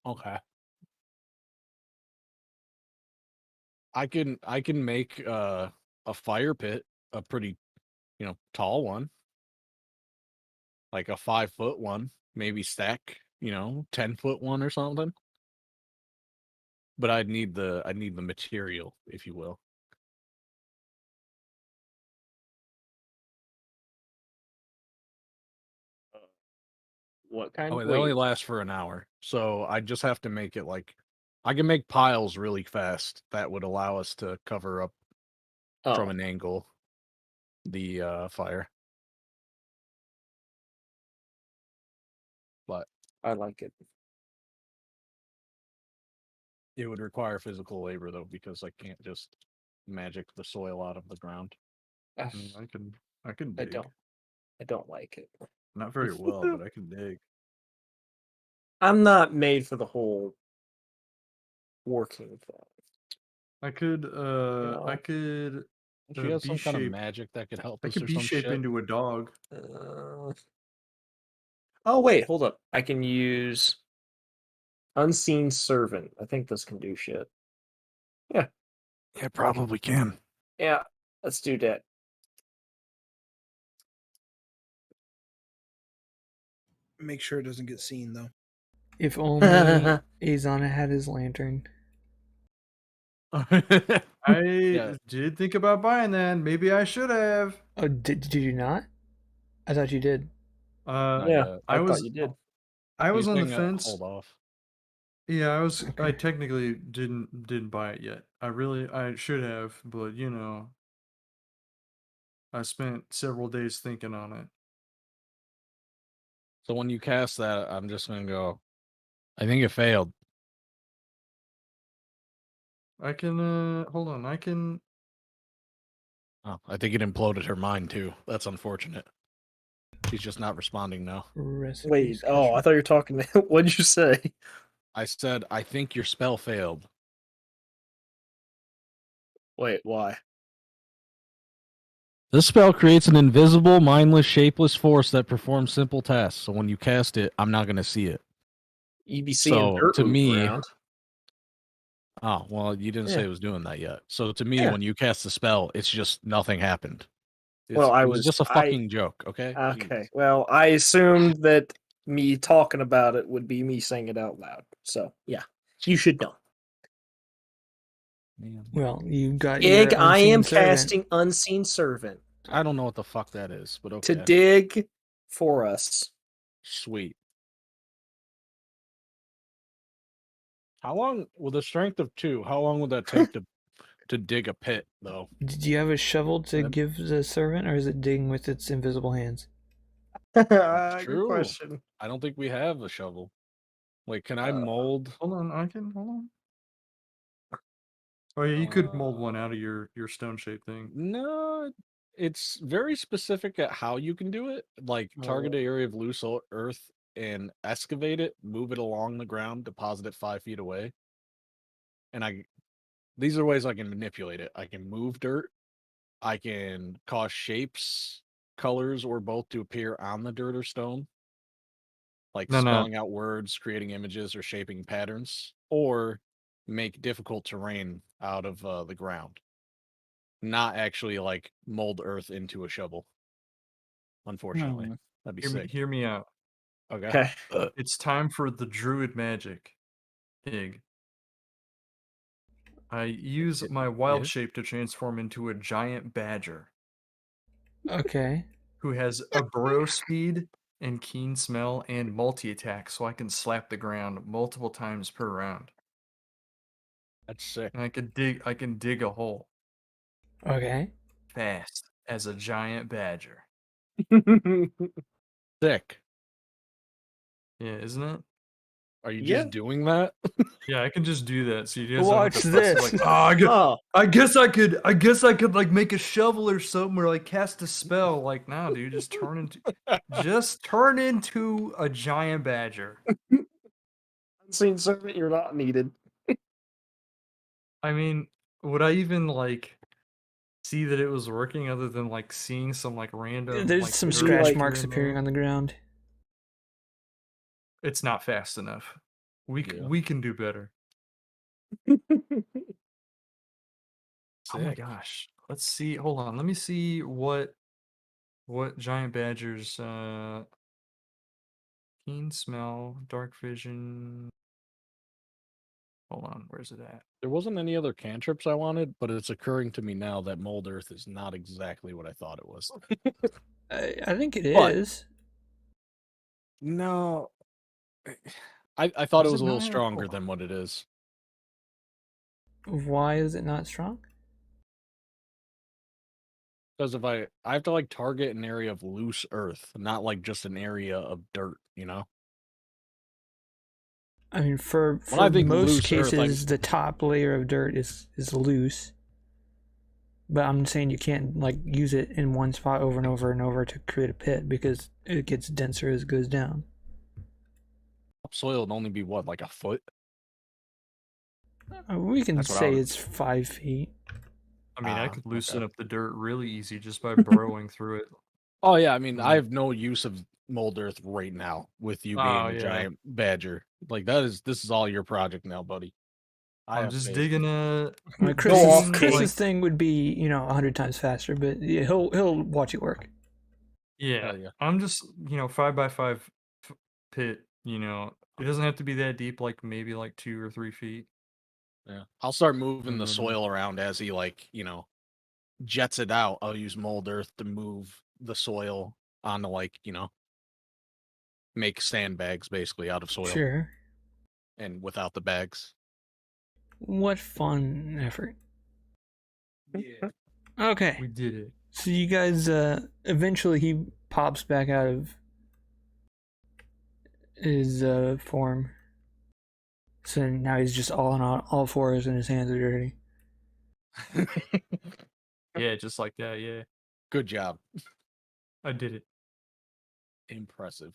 Okay. I can make a fire pit, a pretty, tall one. Like a 5-foot one, maybe stack, 10-foot one or something. But I'd need the material, if you will. What kind Oh, of wait, they only weight? last for an hour. So I just have to make it like I can make piles really fast that would allow us to cover up from Oh, an angle the fire. But I like it. it would require physical labor though, because I can't just magic the soil out of the ground. I mean, I can dig. I don't like it. Not very well, but I can dig. I'm not made for the whole working thing. I could I could She has some kind of B-shape. magic that could help I us could or some B-shape shit. into a dog. Oh wait, hold up. I can use Unseen Servant. I think this can do shit. It probably can. Yeah, let's do that. Make sure it doesn't get seen though. If only Azana had his lantern. I did think about buying that. Maybe I should have. Oh, did you not? I thought you did. Not Yeah, yet. I was thought you did. I was He's on the saying, fence. hold off. Yeah, I Okay. technically didn't buy it yet. I should have, but I spent several days thinking on it. So when you cast that, I'm just gonna go. I think it failed. I can hold on. I can Oh, I think it imploded her mind too. That's unfortunate. She's just not responding now. Recipe Wait, special. oh, I thought you were talking. What'd you say? I said, I think your spell failed. Wait, why? This spell creates an invisible, mindless, shapeless force that performs simple tasks. So when you cast it, I'm not going to see it. You be seeing So, dirt to moving me- around. Oh, well, you didn't say Yeah. it was doing that yet. So to me, Yeah. when you cast the spell, it's just nothing happened. Well, it was just a fucking joke, okay? Okay. Jeez. Well, I assumed that me talking about it would be me saying it out loud. So yeah, you should know. Man. Well, you got Dig. your I am unseen servant. casting Unseen Servant I don't know what the fuck that is, but okay. to dig for us. Sweet. How long, with a strength of 2, how long would that take to dig a pit, though? Did you have a shovel to Yep. give the servant, or is it digging with its invisible hands? Good true. question. I don't think we have a shovel. Wait, can I mold? hold on. Hold on. Oh yeah, you could mold one out of your stone shape thing. No, it's very specific at how you can do it. Like target an area of loose earth and excavate it, move it along the ground, deposit it 5 feet away. And these are ways I can manipulate it. I can move dirt. I can cause shapes, colors, or both to appear on the dirt or stone. Like No. spelling out words, creating images, or shaping patterns. Or make difficult terrain out of the ground, not actually like mold earth into a shovel. Unfortunately, Hmm. that'd be Hear me, sick. hear me out. Okay. Okay. It's time for the Druid Magic Pig. I use my wild Yeah. shape to transform into a giant badger Okay. who has a burrow speed and keen smell and multi-attack, so I can slap the ground multiple times per round. That's sick. And I can dig a hole Okay. fast as a giant badger. Sick. Yeah, isn't it? Are you Yeah. just doing that? Yeah, I can just do that. So you guys Watch don't have to fuss, this. like, oh, Oh, I guess I could like make a shovel or something or like cast a spell. Like, nah, dude, just turn into a giant badger. unseen servant, you're not needed. I mean, would I even like see that it was working other than like seeing some like random There's like some dirt scratch like- marks here and appearing there? on the ground. It's not fast enough. Yeah. We can do better. Oh my Sick. gosh. Let's see. Hold on. Let me see what giant badgers keen smell, dark vision. Hold on, where's it at? There wasn't any other cantrips I wanted, but it's occurring to me now that mold earth is not exactly what I thought it was. I think it But- is. No. I thought Does it was it a little not? stronger Hold than on. what it is. Why is it not strong? Because if I have to like target an area of loose earth, not like just an area of dirt, you know? I mean, for When I think most loose earth, cases, the top layer of dirt is loose. But I'm saying you can't like use it in one spot over and over and over to create a pit because it gets denser as it goes down. Topsoil would only be what, like a foot? We can That's what I say would- it's 5 feet. I mean, I Ah, could loosen okay. up the dirt really easy just by burrowing through it. Oh yeah, I mean, I Mm. have no use of mold earth right now with you being Oh, a yeah. giant badger. Like this is all your project now, buddy. I I'm have just faith. digging a Like Go off, digging, Kate. Chris's thing would be 100 times faster, but yeah, he'll watch it work. yeah. Hell yeah. I'm just 5x5 pit. It doesn't have to be that deep. Like maybe like 2 or 3 feet. Yeah. I'll start moving the Mhm. soil around as he jets it out. I'll use mold earth to move the soil onto make sandbags basically out of soil Sure. and without the bags. What fun effort. Yeah, Okay. we did it. So you guys, eventually he pops back out of his form. So now he's just all on all fours and his hands are dirty. Yeah, just like that. Yeah, Good job. I did it. Impressive.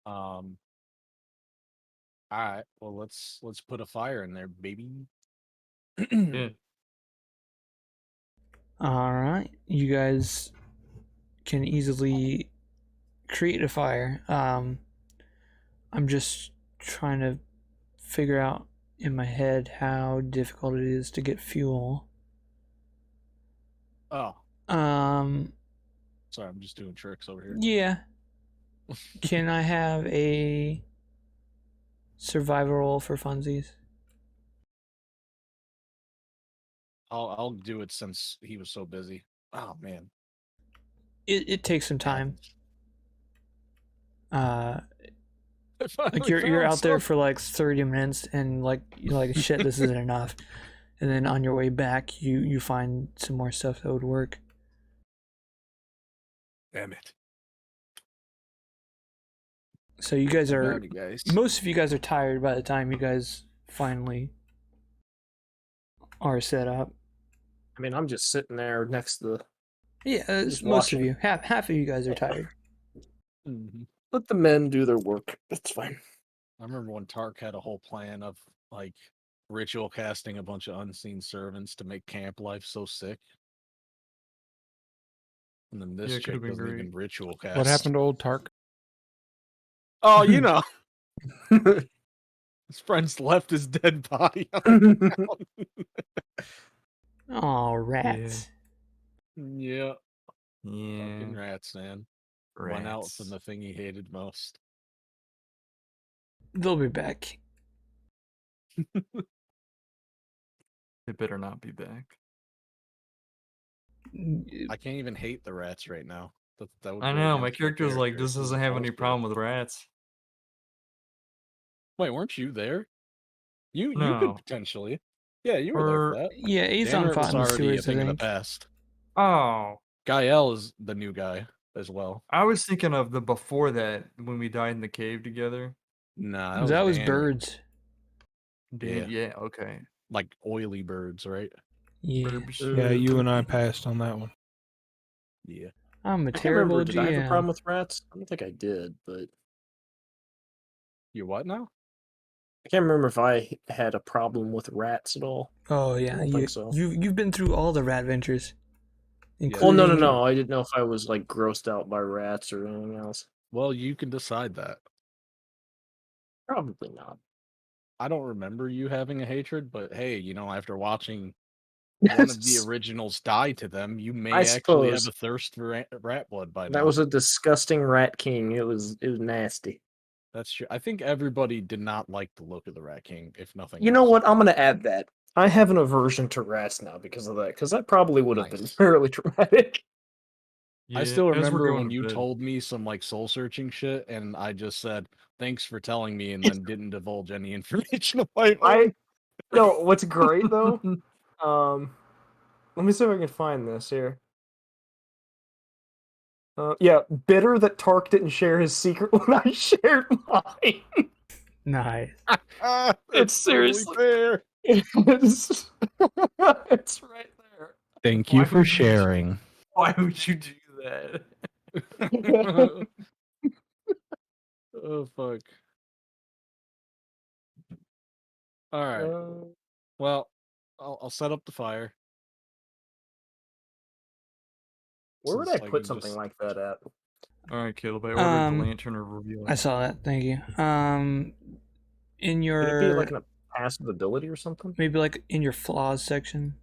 All right. Well, let's put a fire in there, baby. Yeah. All right, you guys can easily create a fire. I'm just trying to figure out in my head how difficult it is to get fuel. Oh, Um, sorry, I'm just doing tricks over here. yeah. Can I have a survival roll for funsies? I'll do it since he was so busy. Oh man. It takes some time. I Like finally you're found out there some. for like 30 minutes and like you're like shit, this isn't enough. And then on your way back you find some more stuff that would work. Damn it. So you guys are Howdy, guys. most of you guys are tired by the time you guys finally are set up. I mean, I'm just sitting there next to the. Yeah, it's Just most of watching. you. Half of you guys are tired. Mhm. Let the men do their work. That's fine. I remember when Tark had a whole plan of like ritual casting a bunch of unseen servants to make camp life so sick. And then this Yeah, it could've chick been doesn't even great. ritual cast. What happened to old Tark? Oh, you know. His friends left his dead body on the ground. Oh, rats. Yeah. Yeah. Fucking rats, man. Went out Rats. from the thing he hated most. They'll be back. They better not be back. I can't even hate the rats right now. That would I go know, my against character's like, character. this doesn't have any Bullshit. problem with rats. Wait, weren't you there? You No. could potentially. Yeah, you were there Or- for that. Yeah, Azon Danner fought was in the already a sewers, I thing of the think. past. Oh, Gael is the new guy as well. I was thinking of the before that, when we died in the cave together. Nah, That was Danner. birds. Yeah, okay. Like oily birds, right? Yeah. Burbs. Yeah, you and I passed on that one. Yeah. I'm a I can't remember. terrible Did I have a problem GM. with rats? I don't think I did, but You what now? I can't remember if I had a problem with rats at all. Oh yeah, don't think so. You've been through all the rat ventures. Oh Including... no! I didn't know if I was like grossed out by rats or anything else. Well, you can decide that. Probably not. I don't remember you having a hatred, but hey, after watching one of the originals die to them, you may I actually have suppose. a thirst for rat blood by now. That was a disgusting rat king. It was nasty. That's true. I think everybody did not like the look of the Rat King, if nothing You know else. what? I'm gonna add that. I have an aversion to rats now because of that. Because that probably would have been Nice. fairly traumatic. I still as we're remember going when to you bed. told me some like soul searching shit, and I just said thanks for telling me, and then didn't divulge any information of my own. No, what's great though? Let me see if I can find this here. Yeah, bitter that Tark didn't share his secret when I shared mine. Nice. That's It's seriously fair. It's right there. Thank Why you for would you do- sharing. Why would you do that? Oh fuck. All right. Well, I'll set up the fire. Where would I Since, like, put you something just- like that at? All right, Caleb. I ordered the Um, lantern of reveal. I saw that. Thank you. In Could your it be like a passive ability or something? maybe like in your flaws section.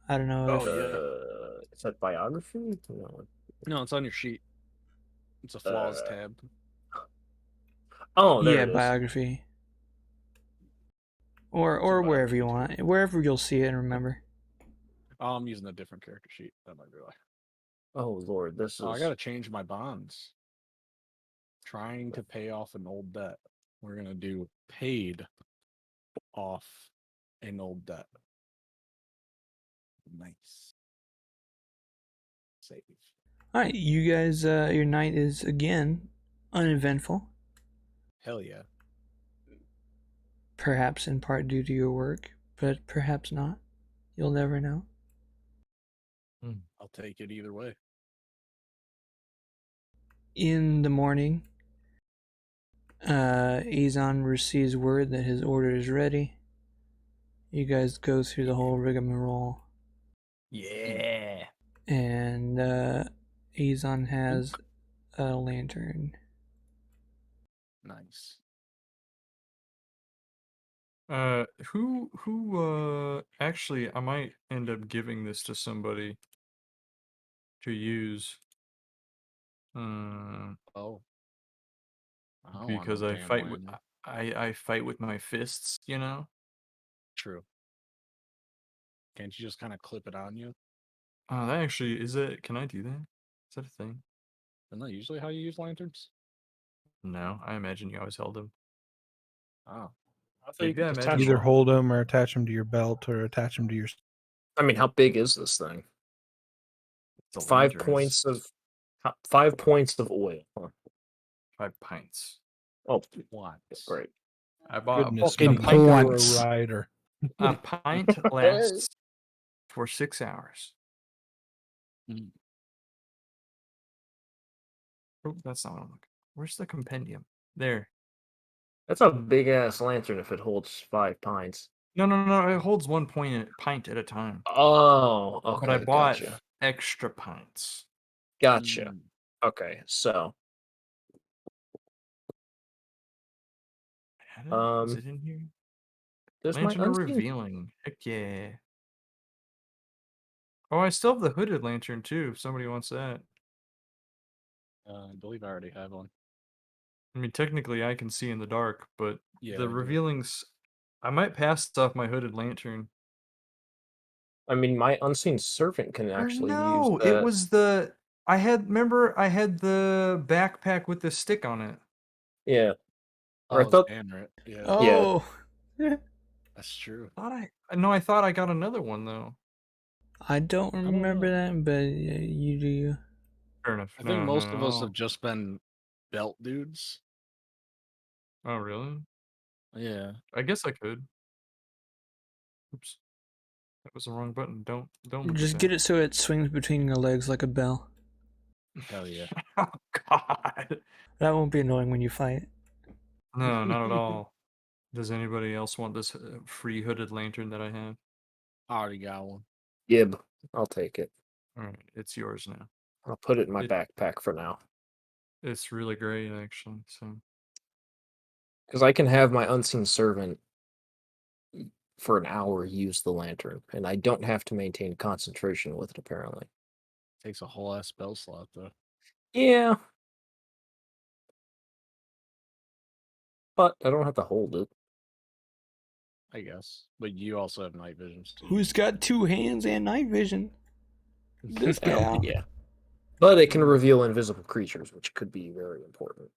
I don't know. Oh, if... yeah. Is that biography? No. No, it's on your sheet. It's a flaws tab. Oh, there yeah, it is. biography. Or wherever you want, wherever you'll see it and remember. Oh, I'm using a different character sheet. That might be why. Oh Lord, this is. Oh, I gotta change my bonds. Trying to pay off an old debt. We're gonna do paid off an old debt. Nice. Save. All right, you guys. Your night is again uneventful. Hell yeah. Perhaps in part due to your work, but perhaps not. You'll never know. I'll take it either way. In the morning, Azon receives word that his order is ready. You guys go through the whole rigmarole. Yeah. And Azon has a lantern. Nice. Who actually I might end up giving this to somebody to use. Oh. I don't want Because no I damn fight with whammy. I fight with my fists, you know? True. Can't you just kind of clip it on you? That actually is it. Can I do that? Is that a thing? Isn't that usually how you use lanterns? No, I imagine you always held them. Oh. I thought you Maybe could I attach imagine- Either them. hold them or attach them to your belt or attach them to your. I mean, how big is this thing? It's a 5 lantern, points it's of 5 points of oil. Huh. 5 pints. Oh, What? great. I bought Goodness, fucking me, you're a points. rider. a pint lasts for 6 hours. Mm. Oh, that's not what I'm looking. Where's the compendium? There. That's a big ass lantern if it holds 5 pints. No. It holds 1 pint at a time. Oh, okay. But I bought gotcha. extra pints. Gotcha. Mm, Okay, so Had it? Is um, it in here? there's my Lantern or unseen. revealing? Heck yeah. Oh, I still have the hooded lantern too. If somebody wants that. I believe I already have one. I mean, technically, I can see in the dark, but Yeah, the I do. revealings. I might pass off my hooded lantern. I mean, my unseen servant can Or actually use no, it that. was the. I had. Remember, I had the backpack with the stick on it. Yeah, or I Oh, it's thought. Banrit. Yeah, Yeah, Oh, that's true. Thought I. No, I thought I got another one though. I don't I don't remember know. that, but yeah, you do. You. Fair enough. I think No, most of us no. have just been belt dudes. Oh, really? Yeah. I guess I could. Oops, that was the wrong button. Don't look at Just get that. it so it swings between your legs like a bell. Hell yeah. Oh God. That won't be annoying when you fight. No, not at all. Does anybody else want this free hooded lantern that I have? I already got one. Gib. I'll take it. All right, it's yours now. I'll put it in my It- backpack for now. It's really great, actually. So Because I can have my unseen servant for an hour use the lantern, and I don't have to maintain concentration with it, apparently. Takes a whole ass spell slot though. Yeah. But I don't have to hold it. I guess. But you also have night vision. So Who's got 2 hands and night vision? This guy. Yeah. But it can reveal invisible creatures, which could be very important.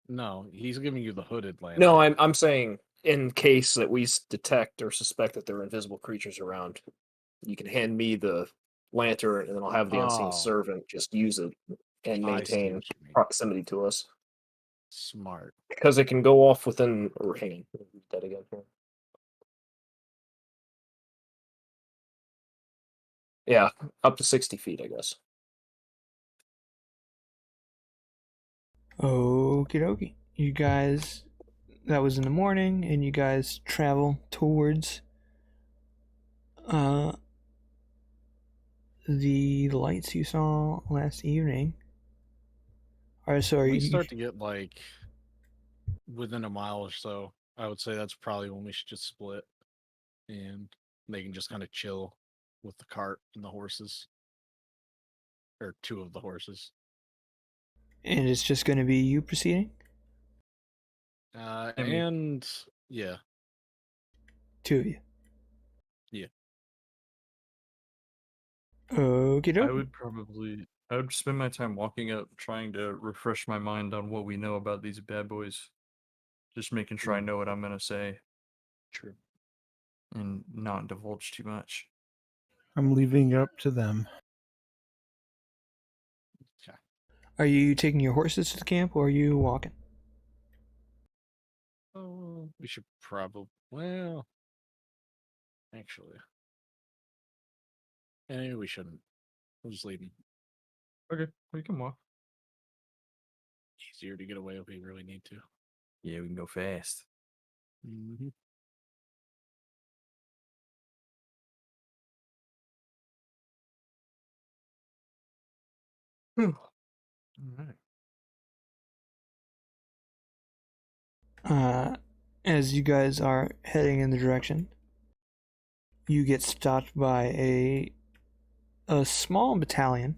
No, he's giving you the hooded lantern. No, I'm saying in case that we detect or suspect that there are invisible creatures around, you can hand me the lantern, and then I'll have the unseen Oh. servant just use it and I see maintain what you mean. proximity to us. Smart. Because it can go off within. Or hang on, let me read that again here. Yeah, up to 60 feet, I guess. Okie dokie. You guys, that was in the morning, and you guys travel towards the lights you saw last evening. Alright, so are We you. start to get like within a mile or so. I would say that's probably when we should just split, and they can just kind of chill with the cart and the horses, or 2 of the horses. And it's just going to be you proceeding? And me. And yeah, 2 of you. Yeah. Okie I dokie. would spend my time walking up, trying to refresh my mind on what we know about these bad boys. Just making sure I know what I'm gonna say true. and not divulge too much. I'm leaving it up to them. Okay. Are you taking your horses to the camp, or are you walking? Oh, we should probably. Well, actually, maybe we shouldn't. We'll just leave them. Okay, we can walk. Easier to get away if we really need to. Yeah, we can go fast. Mm-hmm. All right. As you guys are heading in the direction, you get stopped by a small battalion.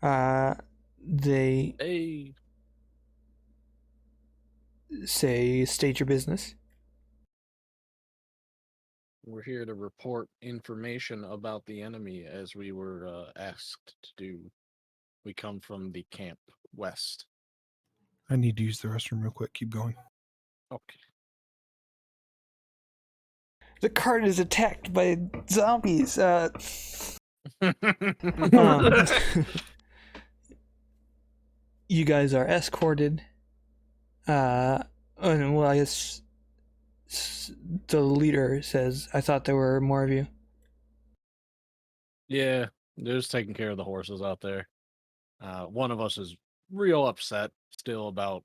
They Hey, say, state your business. we're here to report information about the enemy as we were asked to do. We come from the camp west. I need to use the restroom real quick. Keep going. Okay. The cart is attacked by zombies. You guys are escorted. And well, I guess the leader says, "I thought there were more of you." Yeah, they're just taking care of the horses out there. One of us is real upset still about.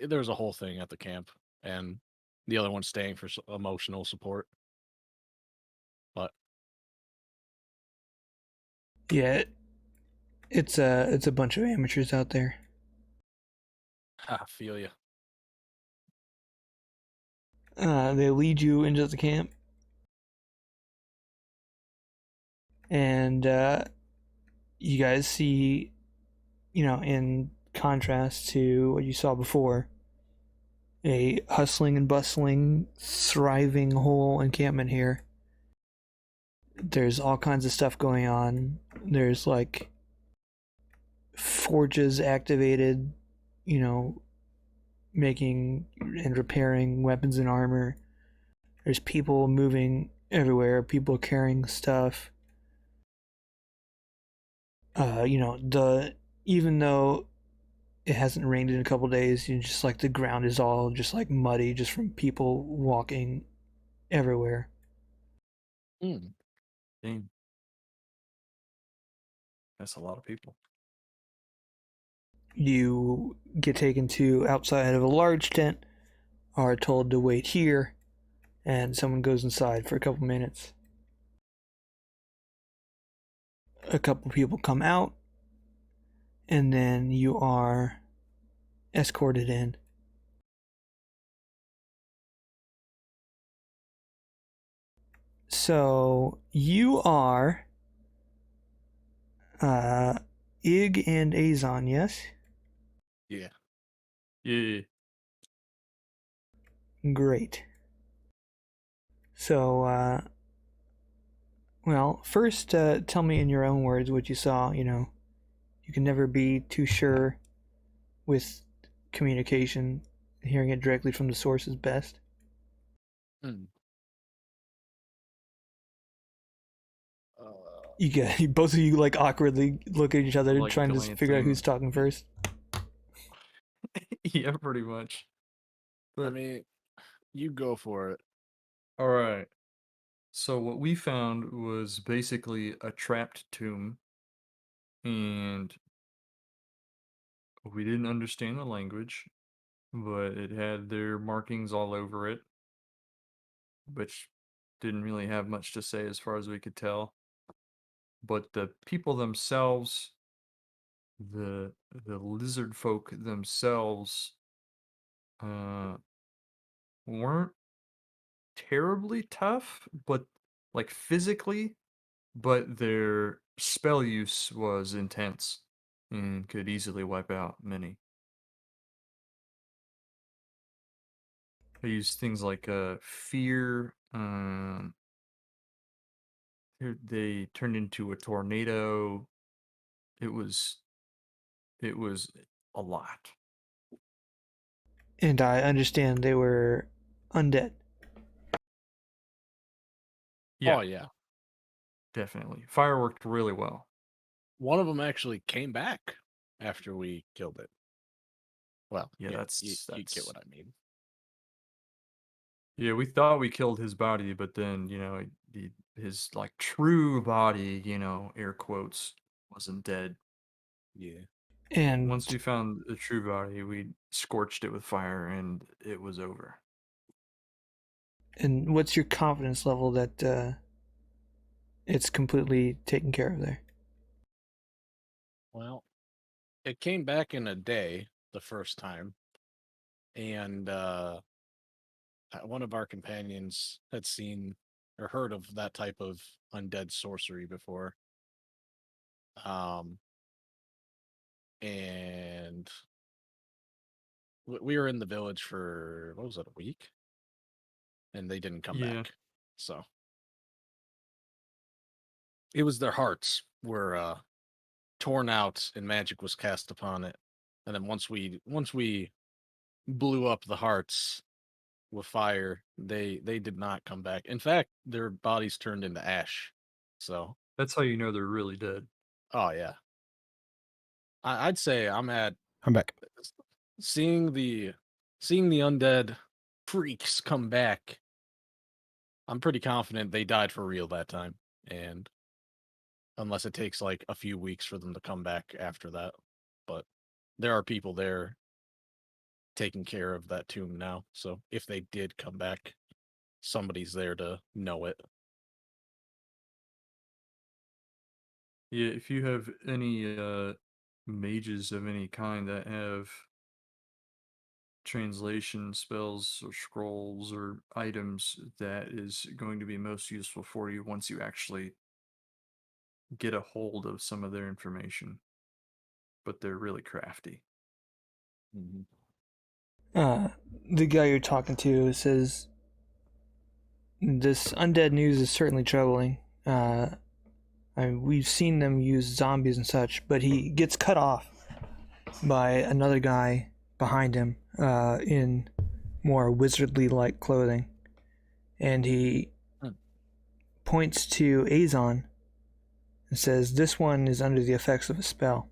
There was a whole thing at the camp, and the other one's staying for emotional support. But Yeah, it's a bunch of amateurs out there. I feel you. They lead you into the camp, and you guys see, in contrast to what you saw before, a hustling and bustling, thriving whole encampment here. There's all kinds of stuff going on. There's like forges activated, making and repairing weapons and armor. There's people moving everywhere, people carrying stuff. Even though it hasn't rained in a couple days, just like the ground is all just like muddy just from people walking everywhere. Mm. Damn. That's a lot of people. You get taken to outside of a large tent, are told to wait here, and someone goes inside for a couple minutes. A couple people come out, and then you are escorted in. So you are Ig and Azon, yes? Yeah. Yeah. Great. So, well, first tell me in your own words what you saw. You can never be too sure with communication. Hearing it directly from the source is best. Mm. You get both of you like awkwardly look at each other, Like trying to figure out glancing. who's talking first. Yeah, pretty much. I But mean, you go for it. all right. So what we found was basically a trapped tomb, and we didn't understand the language, but it had their markings all over it, which didn't really have much to say as far as we could tell. But the people themselves, the lizard folk themselves, uh, weren't terribly tough, but like physically, but their spell use was intense and could easily wipe out many. They used things like fear. They turned into a tornado. It was it was a lot. And I understand they were undead. Yeah, Oh, yeah. definitely. Fire worked really well. One of them actually came back after we killed it. Well, Yeah, yeah, that's you get what I mean. Yeah, we thought we killed his body, but then, his like true body, air quotes, wasn't dead. Yeah. And Once we found the true body, we scorched it with fire and it was over. and what's your confidence level that it's completely taken care of there? Well, it came back in a day the first time, and one of our companions had seen or heard of that type of undead sorcery before. And we were in the village for, what was it, a week? And they didn't come Yeah. back. So it was their hearts were torn out and magic was cast upon it. And then once we blew up the hearts with fire, they did not come back. In fact, their bodies turned into ash. So, That's how you know they're really dead. oh yeah. I'd say I'm at I'm back. seeing the undead freaks come back. I'm pretty confident they died for real that time, and unless it takes like a few weeks for them to come back after that. But there are people there taking care of that tomb now. So if they did come back, somebody's there to know it. Yeah, if you have any mages of any kind that have translation spells or scrolls or items, that is going to be most useful for you once you actually get a hold of some of their information. But they're really crafty. The guy you're talking to says, "This undead news is certainly troubling. We've seen them use zombies and such," but he gets cut off by another guy behind him in more wizardly-like clothing. And he points to Azon and says, "This one is under the effects of a spell.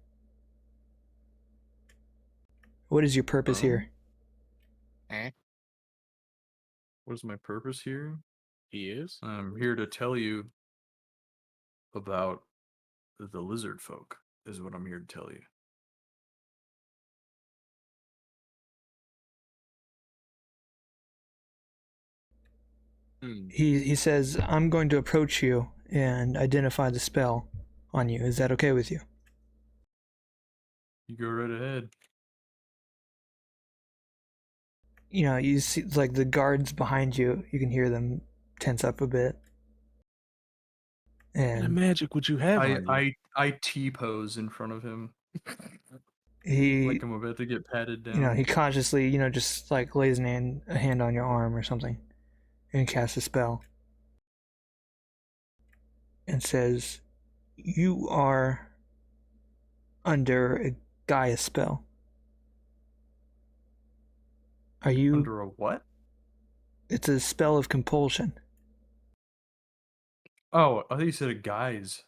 What is your purpose here?" What is my purpose here? He is? I'm here to tell you about the lizard folk, is what I'm here to tell you. He says, "I'm going to approach you and identify the spell on you. Is that okay with you?" You go right ahead. You know, you see like the guards behind you, you can hear them tense up a bit. What kind of And magic would you have on you? I T-pose in front of him. he, Like I'm about to get patted down. you know, he consciously, you know, just like lays a hand on your arm or something and casts a spell. And says, "You are under a Gaia spell. Are you?" Under a what? It's a spell of compulsion. Oh, I thought you said a guise.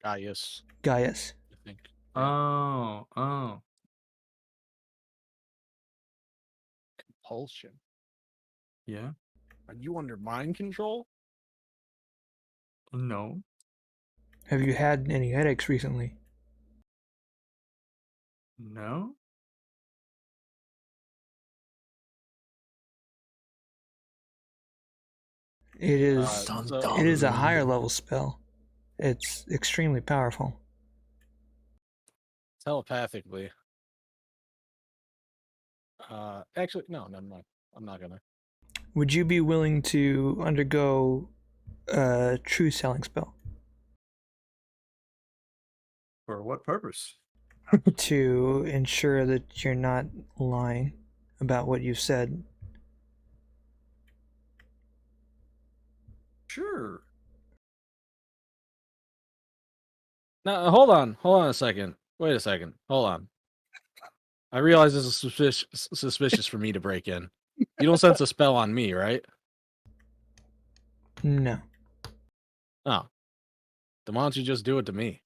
Gaius, Gaius. I think. Oh. Compulsion. Yeah? Are you under mind control? No. Have you had any headaches recently? No? It is. So- It is a higher level spell. It's extremely powerful. telepathically. Actually, no, never mind. I'm not gonna. Would you be willing to undergo a true selling spell For what purpose? to ensure that you're not lying about what you've said? Sure. Now, hold on a second. Wait a second. Hold on. I realize this is suspicious for me to break in. You don't sense a spell on me, right? No. Oh. Then why don't you just do it to me?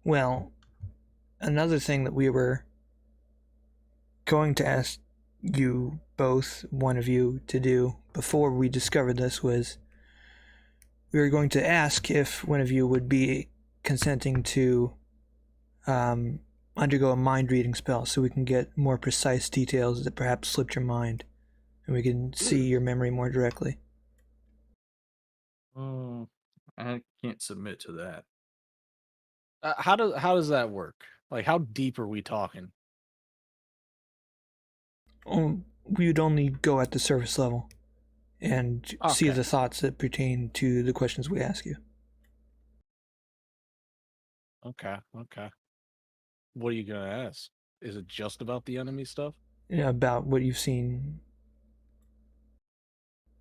Well, another thing that we were going to ask you both, one of you, to do before we discovered this was we were going to ask if one of you would be consenting to undergo a mind reading spell so we can get more precise details that perhaps slipped your mind and we can see your memory more directly. Oh, I can't submit to that. How does that work? Like, how deep are we talking? We would only go at the surface level and see Okay. the thoughts that pertain to the questions we ask you. Okay. What are you gonna ask? Is it just about the enemy stuff? Yeah, about what you've seen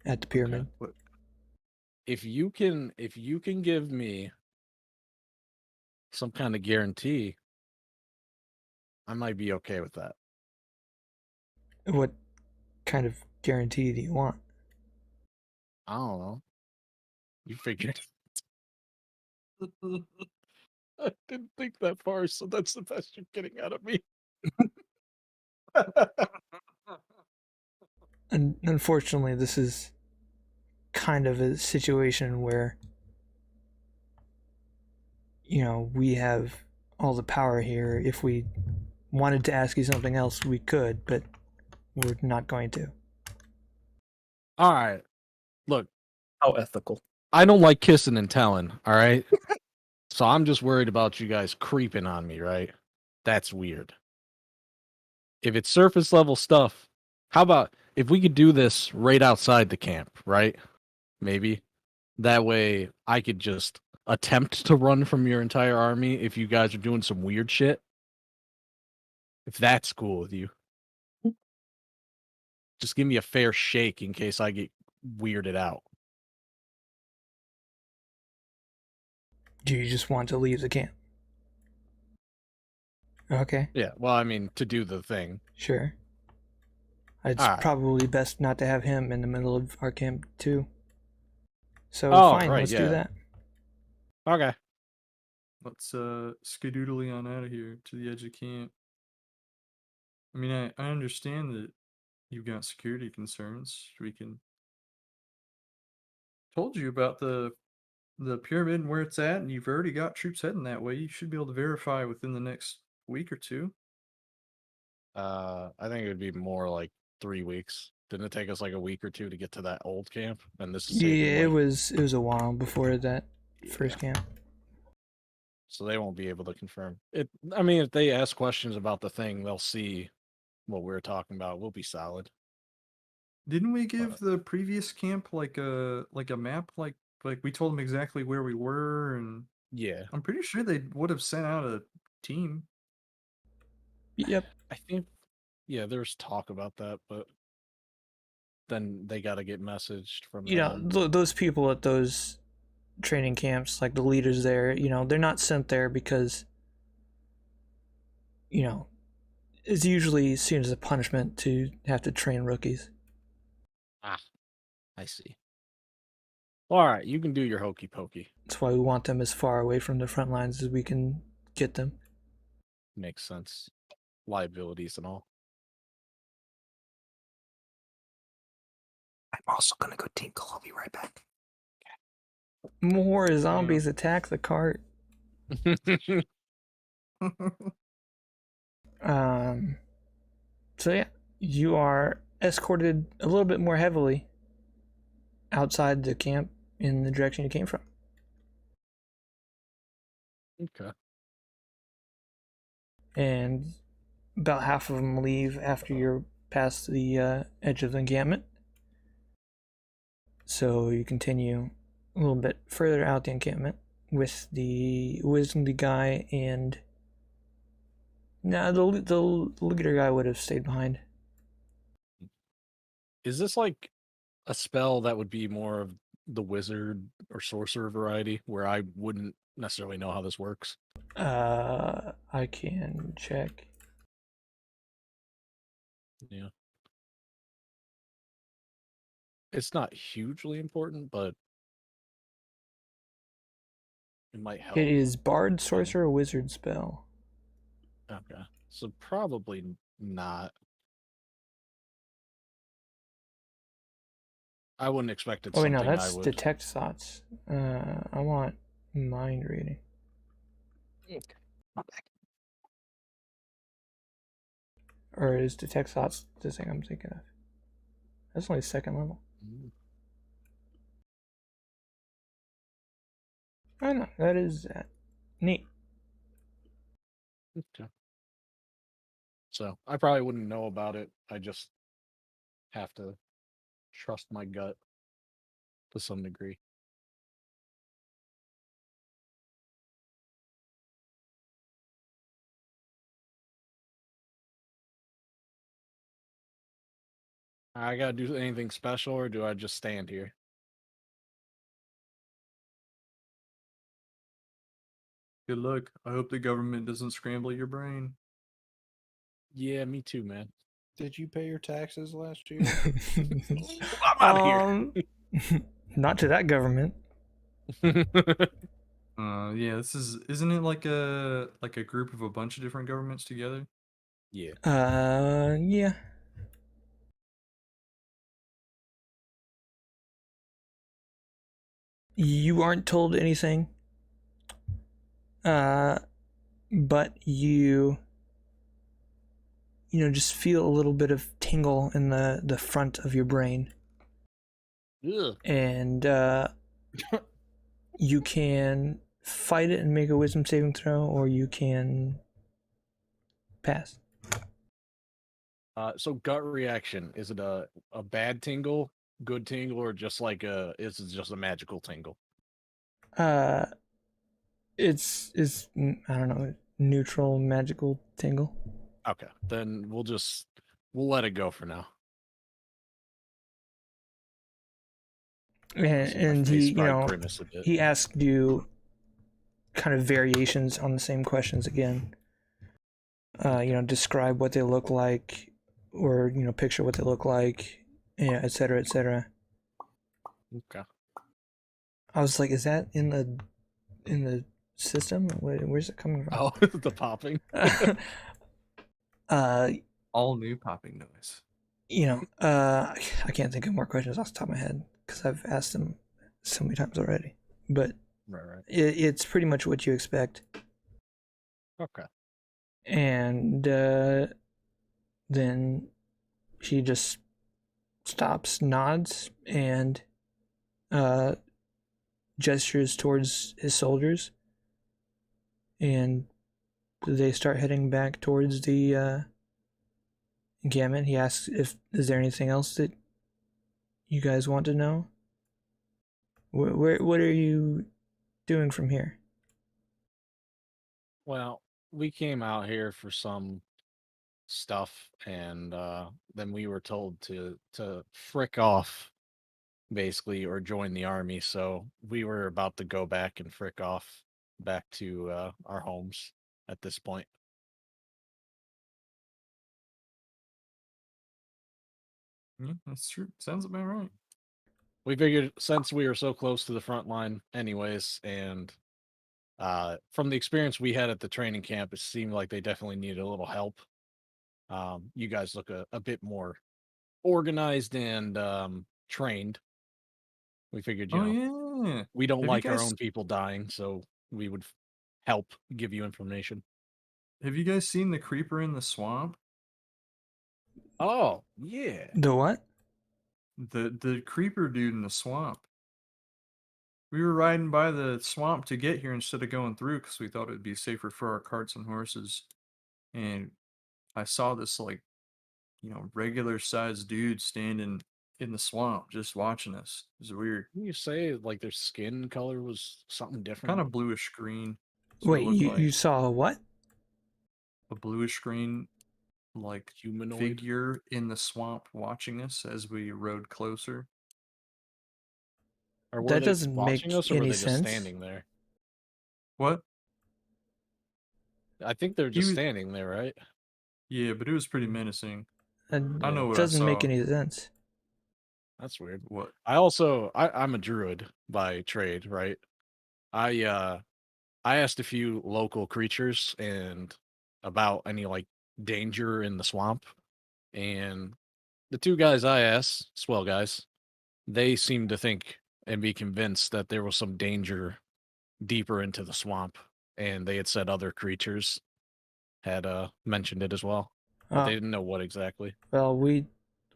at the pyramid. What? If you can give me some kind of guarantee, I might be okay with that. What kind of guarantee do you want? I don't know. You figured. I didn't think that far, so that's the best you're getting out of me. And unfortunately, this is kind of a situation where, you know, we have all the power here. If we wanted to ask you something else, we could, but we're not going to. All right. Look, How ethical. I don't like kissing and telling, all right? So I'm just worried about you guys creeping on me, right? That's weird. If it's surface level stuff, how about if we could do this right outside the camp, right? Maybe. That way I could just attempt to run from your entire army if you guys are doing some weird shit. If that's cool with you. Just give me a fair shake in case I get weirded out. Do you just want to leave the camp? Okay, Yeah, well, I mean, to do the thing. sure. It's Alright. probably best not to have him in the middle of our camp too. So Oh, fine, right, let's yeah. do that. Okay. Let's skedoodly on out of here to the edge of camp. I mean, I understand that you've got security concerns. We can told you about the pyramid and where it's at, and you've already got troops heading that way. You should be able to verify within the next week or two. I think it would be more like 3 weeks. Didn't it take us like a week or two to get to that old camp? And this is Yeah, saving, it like, was a while before that first camp. so they won't be able to confirm it. I mean, if they ask questions about the thing, they'll see what we're talking about. We'll be solid. Didn't we give the previous camp like a map? Like we told them exactly where we were, and Yeah, I'm pretty sure they would have sent out a team. Yep. I think. Yeah, there's talk about that, but then they got to get messaged from You know, them. those people at those training camps, like the leaders there, you know, they're not sent there because, you know, it's usually seen as a punishment to have to train rookies. I see. All right, you can do your hokey pokey. That's why we want them as far away from the front lines as we can get them. Makes sense. Liabilities and all. I'm also gonna go tinkle. I'll be right back. More zombies attack the cart. So yeah, you are escorted a little bit more heavily outside the camp in the direction you came from. Okay. And about half of them leave after you're past the edge of the encampment. So you continue a little bit further out the encampment with the wisdom guy and the leader guy would have stayed behind. Is this like a spell that would be more of the wizard or sorcerer variety, where I wouldn't necessarily know how this works? I can check. Yeah. It's not hugely important, but it might help. It is Bard, Sorcerer, Wizard spell. Okay. So probably not. I wouldn't expect it. Oh wait, something no, that's I would. Detect Thoughts. I want Mind Reading. Or is Detect Thoughts the thing I'm thinking of? That's only second level. Oh no, that is that. Neat. Okay. So I probably wouldn't know about it. I just have to trust my gut to some degree. I gotta do anything special, or do I just stand here? Good luck. I hope the government doesn't scramble your brain. Yeah, me too, man. Did you pay your taxes last year? I'm out of here. Not to that government. Yeah, isn't it like a group of a bunch of different governments together? Yeah. Yeah. You aren't told anything. But you just feel a little bit of tingle in the front of your brain. Ugh. and you can fight it and make a wisdom saving throw, or you can pass. So gut reaction, is it a bad tingle, good tingle, or just like is it just a magical tingle? It's I don't know, neutral magical tingle. Okay, then we'll let it go for now. And My face he, probably grimace a bit. he asked you kind of variations on the same questions again. Describe what they look like, or picture what they look like, et cetera, et cetera. Okay. I was like, is that in the system? Where's it coming from? Oh, the popping. All new popping noise. I can't think of more questions off the top of my head because I've asked them so many times already. But Right. it's pretty much what you expect. Okay. And then he just stops, nods, and gestures towards his soldiers. And they start heading back towards the encampment. He asks is there anything else that you guys want to know? What are you doing from here? Well, we came out here for some stuff, and then we were told to frick off, basically, or join the army. So we were about to go back and frick off back to our homes at this point. Yeah, that's true. Sounds about right. We figured since we were so close to the front line, anyways, and from the experience we had at the training camp, it seemed like they definitely needed a little help. You guys look a bit more organized and trained. We figured, Oh yeah. we don't Have you like our guys own people dying, so we would help give you information. have you guys seen the creeper in the swamp? Oh, yeah. The what? The creeper dude in the swamp. We were riding by the swamp to get here instead of going through because we thought it'd be safer for our carts and horses. And I saw this regular sized dude standing in the swamp just watching us. It was weird. Can you say like their skin color was something different? Kind of bluish green. That's what it Wait, looked you like. saw what? A bluish green like humanoid. figure in the swamp watching us as we rode closer. Or were That they doesn't watching make us, or were any they just sense. standing there? What? I think they're He just was- standing there, right? Yeah, but it was pretty menacing. That I know what doesn't I make saw. any sense. That's weird. What? I'm a druid by trade, right? I asked a few local creatures and about any like danger in the swamp, and the two guys I asked, swell guys, they seemed to think and be convinced that there was some danger deeper into the swamp, and they had said other creatures had mentioned it as well, but they didn't know what exactly. Well, we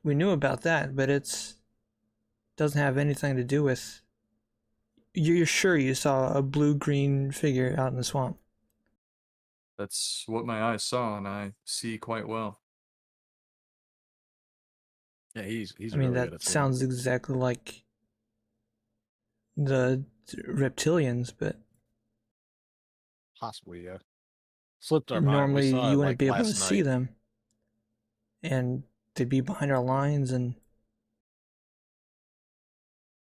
knew about that, but it's doesn't have anything to do with. You're sure you saw a blue-green figure out in the swamp? That's what my eyes saw, and I see quite well. Yeah, he's I mean, really that good at seeing. sounds exactly like the reptilians, but Possibly, yeah. Slipped our mind. normally We saw you it, wouldn't like, be able to last see night. them, and they'd be behind our lines. And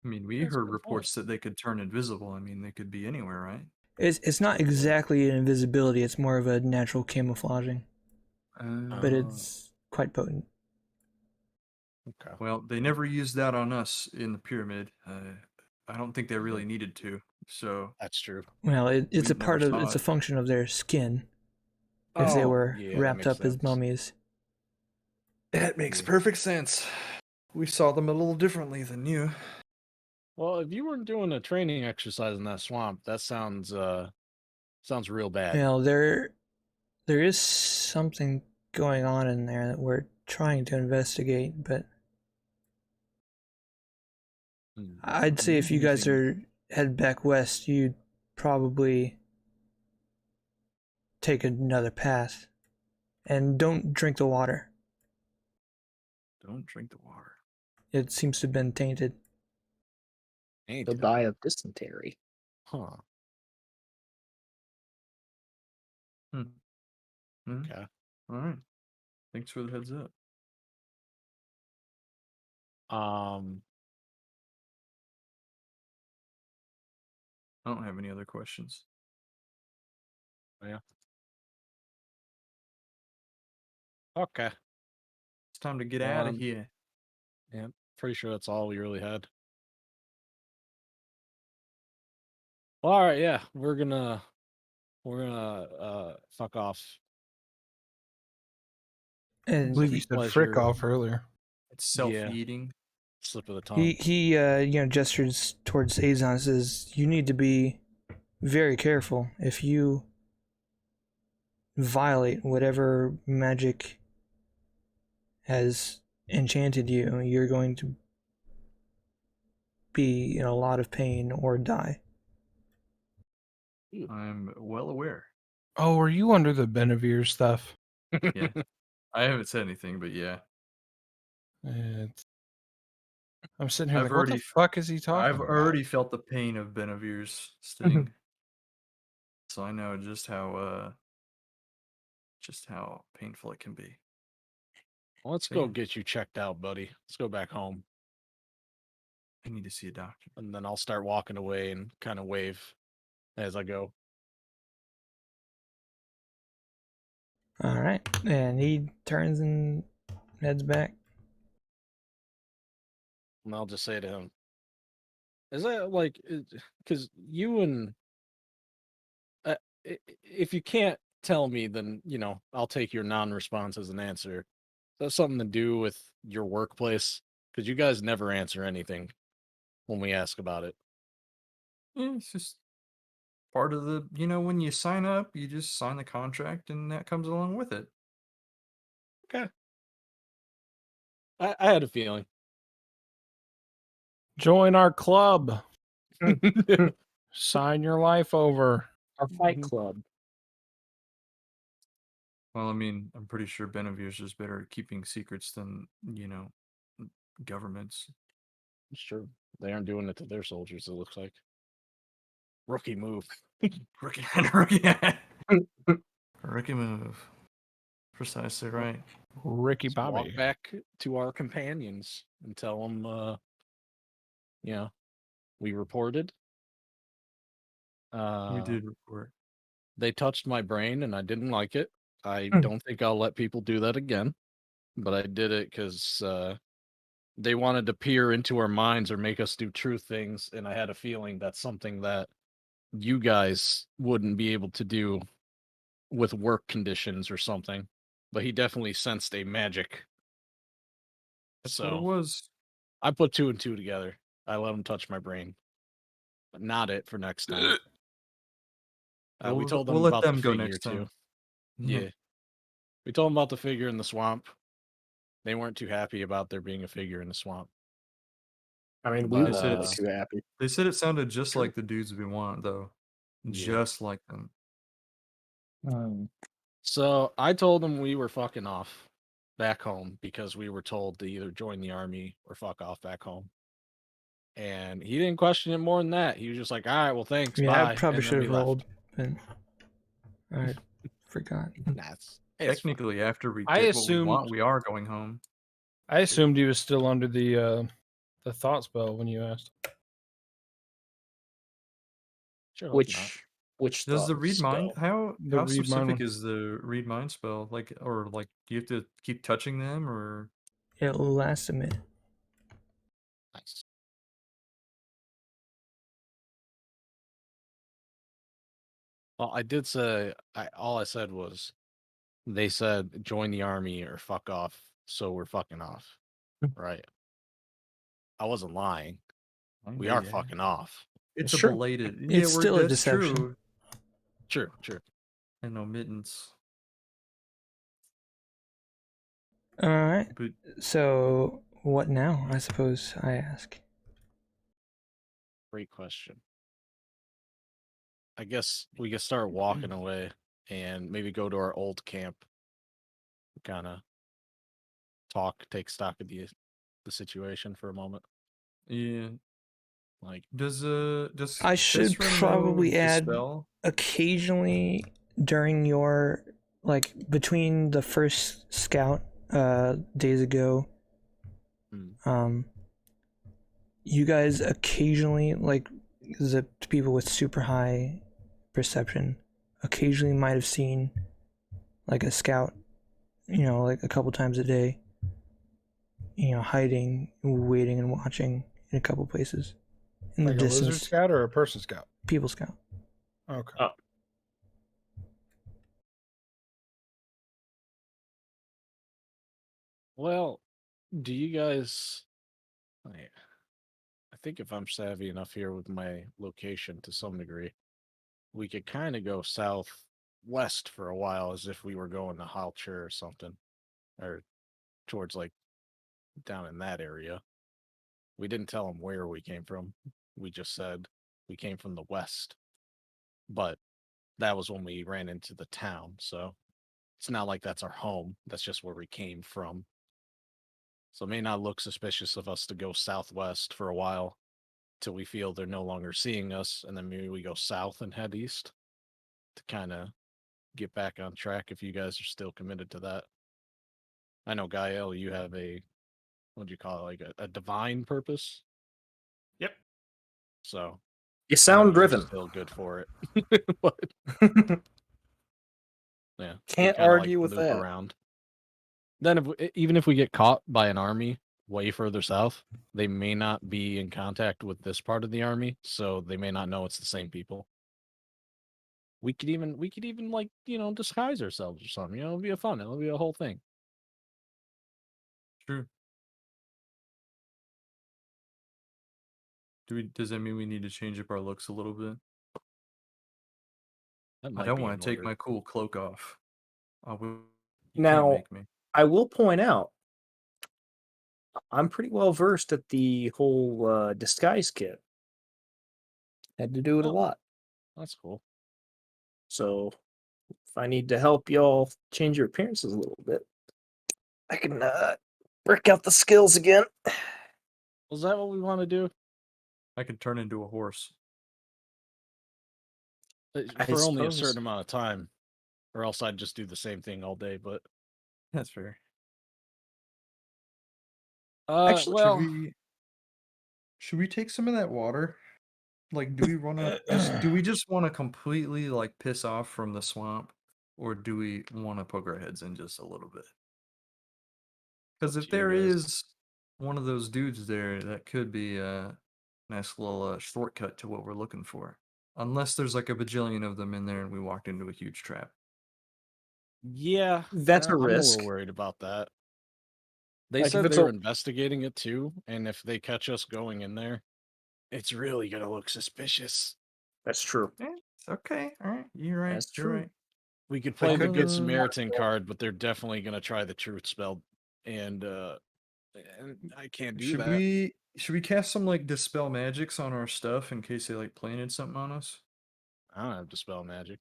I mean, we That's a heard good reports that they could turn invisible. I mean, they could be anywhere, right? it's not exactly an invisibility; it's more of a natural camouflaging, but Oh. it's quite potent. Okay. Well, they never used that on us in the pyramid. I don't think they really needed to. So That's true. Well, it's We a part never of saw it's a it. function of their skin. If they were yeah, that wrapped makes up as sense. mummies. That makes Yeah. perfect sense. We saw them a little differently than you. Well, if you weren't doing a training exercise in that swamp, that sounds real bad. Well, there is something going on in there that we're trying to investigate, but I'd say if you guys are head back west, you'd probably take another path. And don't drink the water. Don't drink the water. It seems to have been tainted. He'll die of dysentery. Huh. Okay. All right. Thanks for the heads up. Um, I don't have any other questions. yeah. Okay. It's time to get out of here. Yeah, pretty sure that's all we really had. Well, all right, yeah, we're gonna fuck off. I And believe you said frick pleasure. off earlier. It's self-eating. Slip of the tongue. he gestures towards Azon and says, "You need to be very careful. If you violate whatever magic has enchanted you, you're going to be in a lot of pain or die." I'm well aware. Oh, are you under the Benevir stuff? Yeah. I haven't said anything, but yeah. I'm sitting here I've like, already- what the fuck is he talking I've about? already felt the pain of Benevir's sting. So I know just how painful it can be. Well, let's go get you checked out, buddy. Let's go back home. I need to see a doctor. And then I'll start walking away and kind of wave as I go. All right, and he turns and heads back. And I'll just say to him, is that like, because you and, if you can't tell me, then, I'll take your non-response as an answer. Does that something to do with your workplace? Because you guys never answer anything when we ask about it. Yeah, it's just part of the, when you sign up, you just sign the contract and that comes along with it. Okay. I had a feeling. Join our club. Sign your life over. Our fight club. Well, I mean, I'm pretty sure Benevir's just better at keeping secrets than, governments. It's true. They aren't doing it to their soldiers, it looks like. Rookie move. Rookie move. Precisely right. Ricky Let's walk Bobby. back to our companions and tell them, we reported. You did report. They touched my brain and I didn't like it. I don't think I'll let people do that again. But I did it because they wanted to peer into our minds or make us do true things. And I had a feeling that's something that you guys wouldn't be able to do with work conditions or something. But he definitely sensed a magic. That's what it was. I put 2 and 2 together. I let him touch my brain. But not it for next time. We told them we'll let about them the go figure next too. time. Yeah. We told them about the figure in the swamp. They weren't too happy about there being a figure in the swamp. I mean, we But, weren't too happy. They said it sounded just like the dudes we want, though. Yeah. Just like them. So I told them we were fucking off back home because we were told to either join the army or fuck off back home. And he didn't question it more than that. He was just like, all right, well, thanks. Yeah, bye. I probably And then should we have left. rolled. But I forgot. It's Technically, after we I get what we assumed- want, we are going home. I assumed he was still under the thought spell when you asked. Sure hope not. Which Does the thought read mind? spell? How The read mind specific one. is the read mind spell? Do you have to keep touching them, or It lasts a minute. Nice. Well, I did say, all I said was, they said join the army or fuck off, so we're fucking off. Right. I wasn't lying. We are fucking off. It's It's a true. belated. It's still a that's deception. True. True. And omittance. All right. But So what now? I suppose I ask. Great question. I guess we could start walking away and maybe go to our old camp. Kind of take stock of the situation for a moment. Yeah. Like, Does I should Fizra know probably add Dispel? occasionally during your like between the first scout days ago, you guys occasionally, like the people with super high perception, occasionally might have seen like a scout, like a couple times a day, hiding, waiting, and watching in a couple places in Like the a lizard distance. scout or a person scout? People scout. Okay. well, do you guys? I think if I'm savvy enough here with my location to some degree, we could kind of go southwest for a while as if we were going to Halcher or something, or towards like down in that area. We didn't tell them where we came from. We just said we came from the west. But that was when we ran into the town, so it's not like that's our home. That's just where we came from. So it may not look suspicious of us to go southwest for a while till we feel they're no longer seeing us, and then maybe we go south and head east to kind of get back on track if you guys are still committed to that. I know, Gael, you have what do you call it, like a divine purpose? Yep. So You sound you're driven. still good for it. But, yeah. Can't kinda, argue with loop that. around. Then even if we get caught by an army way further south, they may not be in contact with this part of the army, so they may not know it's the same people. We could even like, disguise ourselves or something. It'll be it'll be a whole thing. True. Does that mean we need to change up our looks a little bit? That I might don't be want in to take order. my cool cloak off. You can't Now, make me. I will point out, I'm pretty well versed at the whole disguise kit. Had to do it a Oh. lot. That's cool. So if I need to help y'all change your appearances a little bit, I can break out the skills again. Was that what we want to do? I could turn into a horse. I For only a suppose. certain amount of time, or else I'd just do the same thing all day. But That's fair. Actually, well, Should we take some of that water? Like, do we want to do we just want to completely like piss off from the swamp, or do we want to poke our heads in just a little bit? Because up if to you there guys. is one of those dudes there, that could be a nice little shortcut to what we're looking for. Unless there's like a bajillion of them in there and we walked into a huge trap. Yeah, that's a I'm a risk. little worried about that. They Like, if said it's they a- were investigating it too, and if they catch us going in there, it's really gonna look suspicious. That's true. It's okay. All right. You're right. That's You're true. right. We could play the Good Because- Samaritan card, but they're definitely gonna try the truth spell, and I can't do that. Should we cast some like dispel magics on our stuff in case they like planted something on us? I don't have dispel magic.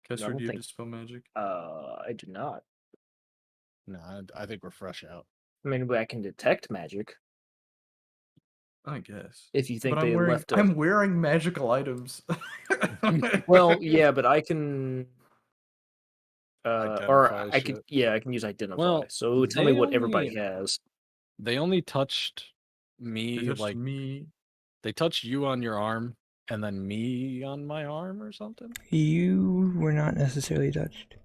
Kessler, don't do you have think- dispel magic? I do not. No, I think we're fresh out. I mean, I can detect magic I guess. if you think But they left. I'm wearing magical items. Well, yeah, but I can. Or Identify I could, shit. yeah, I can use identify. Well, So it would tell me they what everybody only- has. They only touched me, They touched like me. they touched you on your arm, and then me on my arm or something. You were not necessarily touched.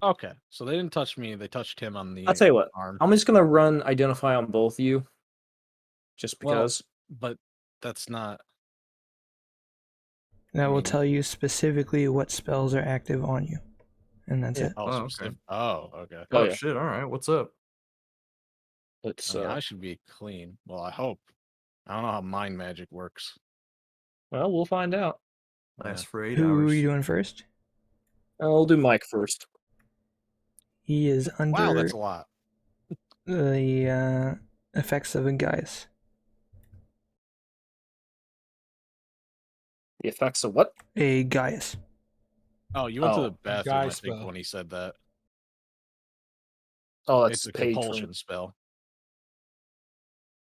Okay, so they didn't touch me. They touched him on the I'll tell you what. arm. I'm just gonna run identify on both of you, just Well, because. but that's not. That will mean- tell you specifically what spells are active on you, and that's Yeah. it. Oh, okay. specific- oh, okay. Oh, Oh, yeah. shit. All right. What's up? Let's. I mean, I should be clean. Well, I hope. I don't know how mind magic works. Well, we'll find out. Last for 8 Who hours. are you doing first? I'll do Mike first. He is under Wow, that's a lot. the effects of a guise. The effects of what? A Gaius. Oh, you went to the Oh, bathroom, guy I think, spell. when he said that. Oh, It's that's a page compulsion spell.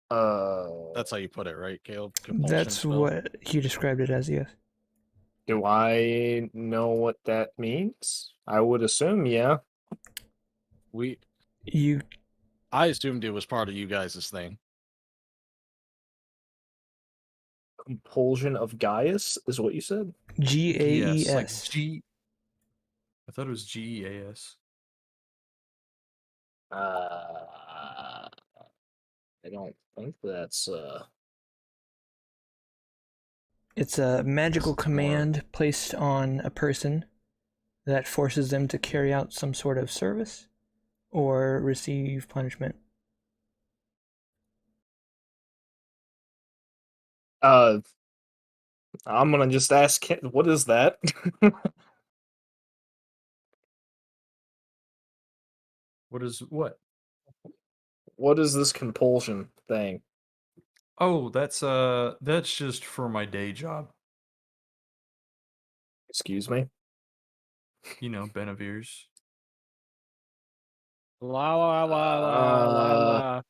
from. That's how you put it, right, Caleb? Compulsion That's spell. what he described it as, yes. Do I know what that means? I would assume, yeah. I assumed it was part of you guys' thing. Compulsion of Gaius is what you said? Gaes. Like G. I thought it was GEAS. I don't think that's It's a magical It's more- command placed on a person that forces them to carry out some sort of service or receive punishment. I'm gonna just ask him, what is that? What is what? What is this compulsion thing? Oh, that's just for my day job. Excuse me? You know, Benevir's. La la la la la la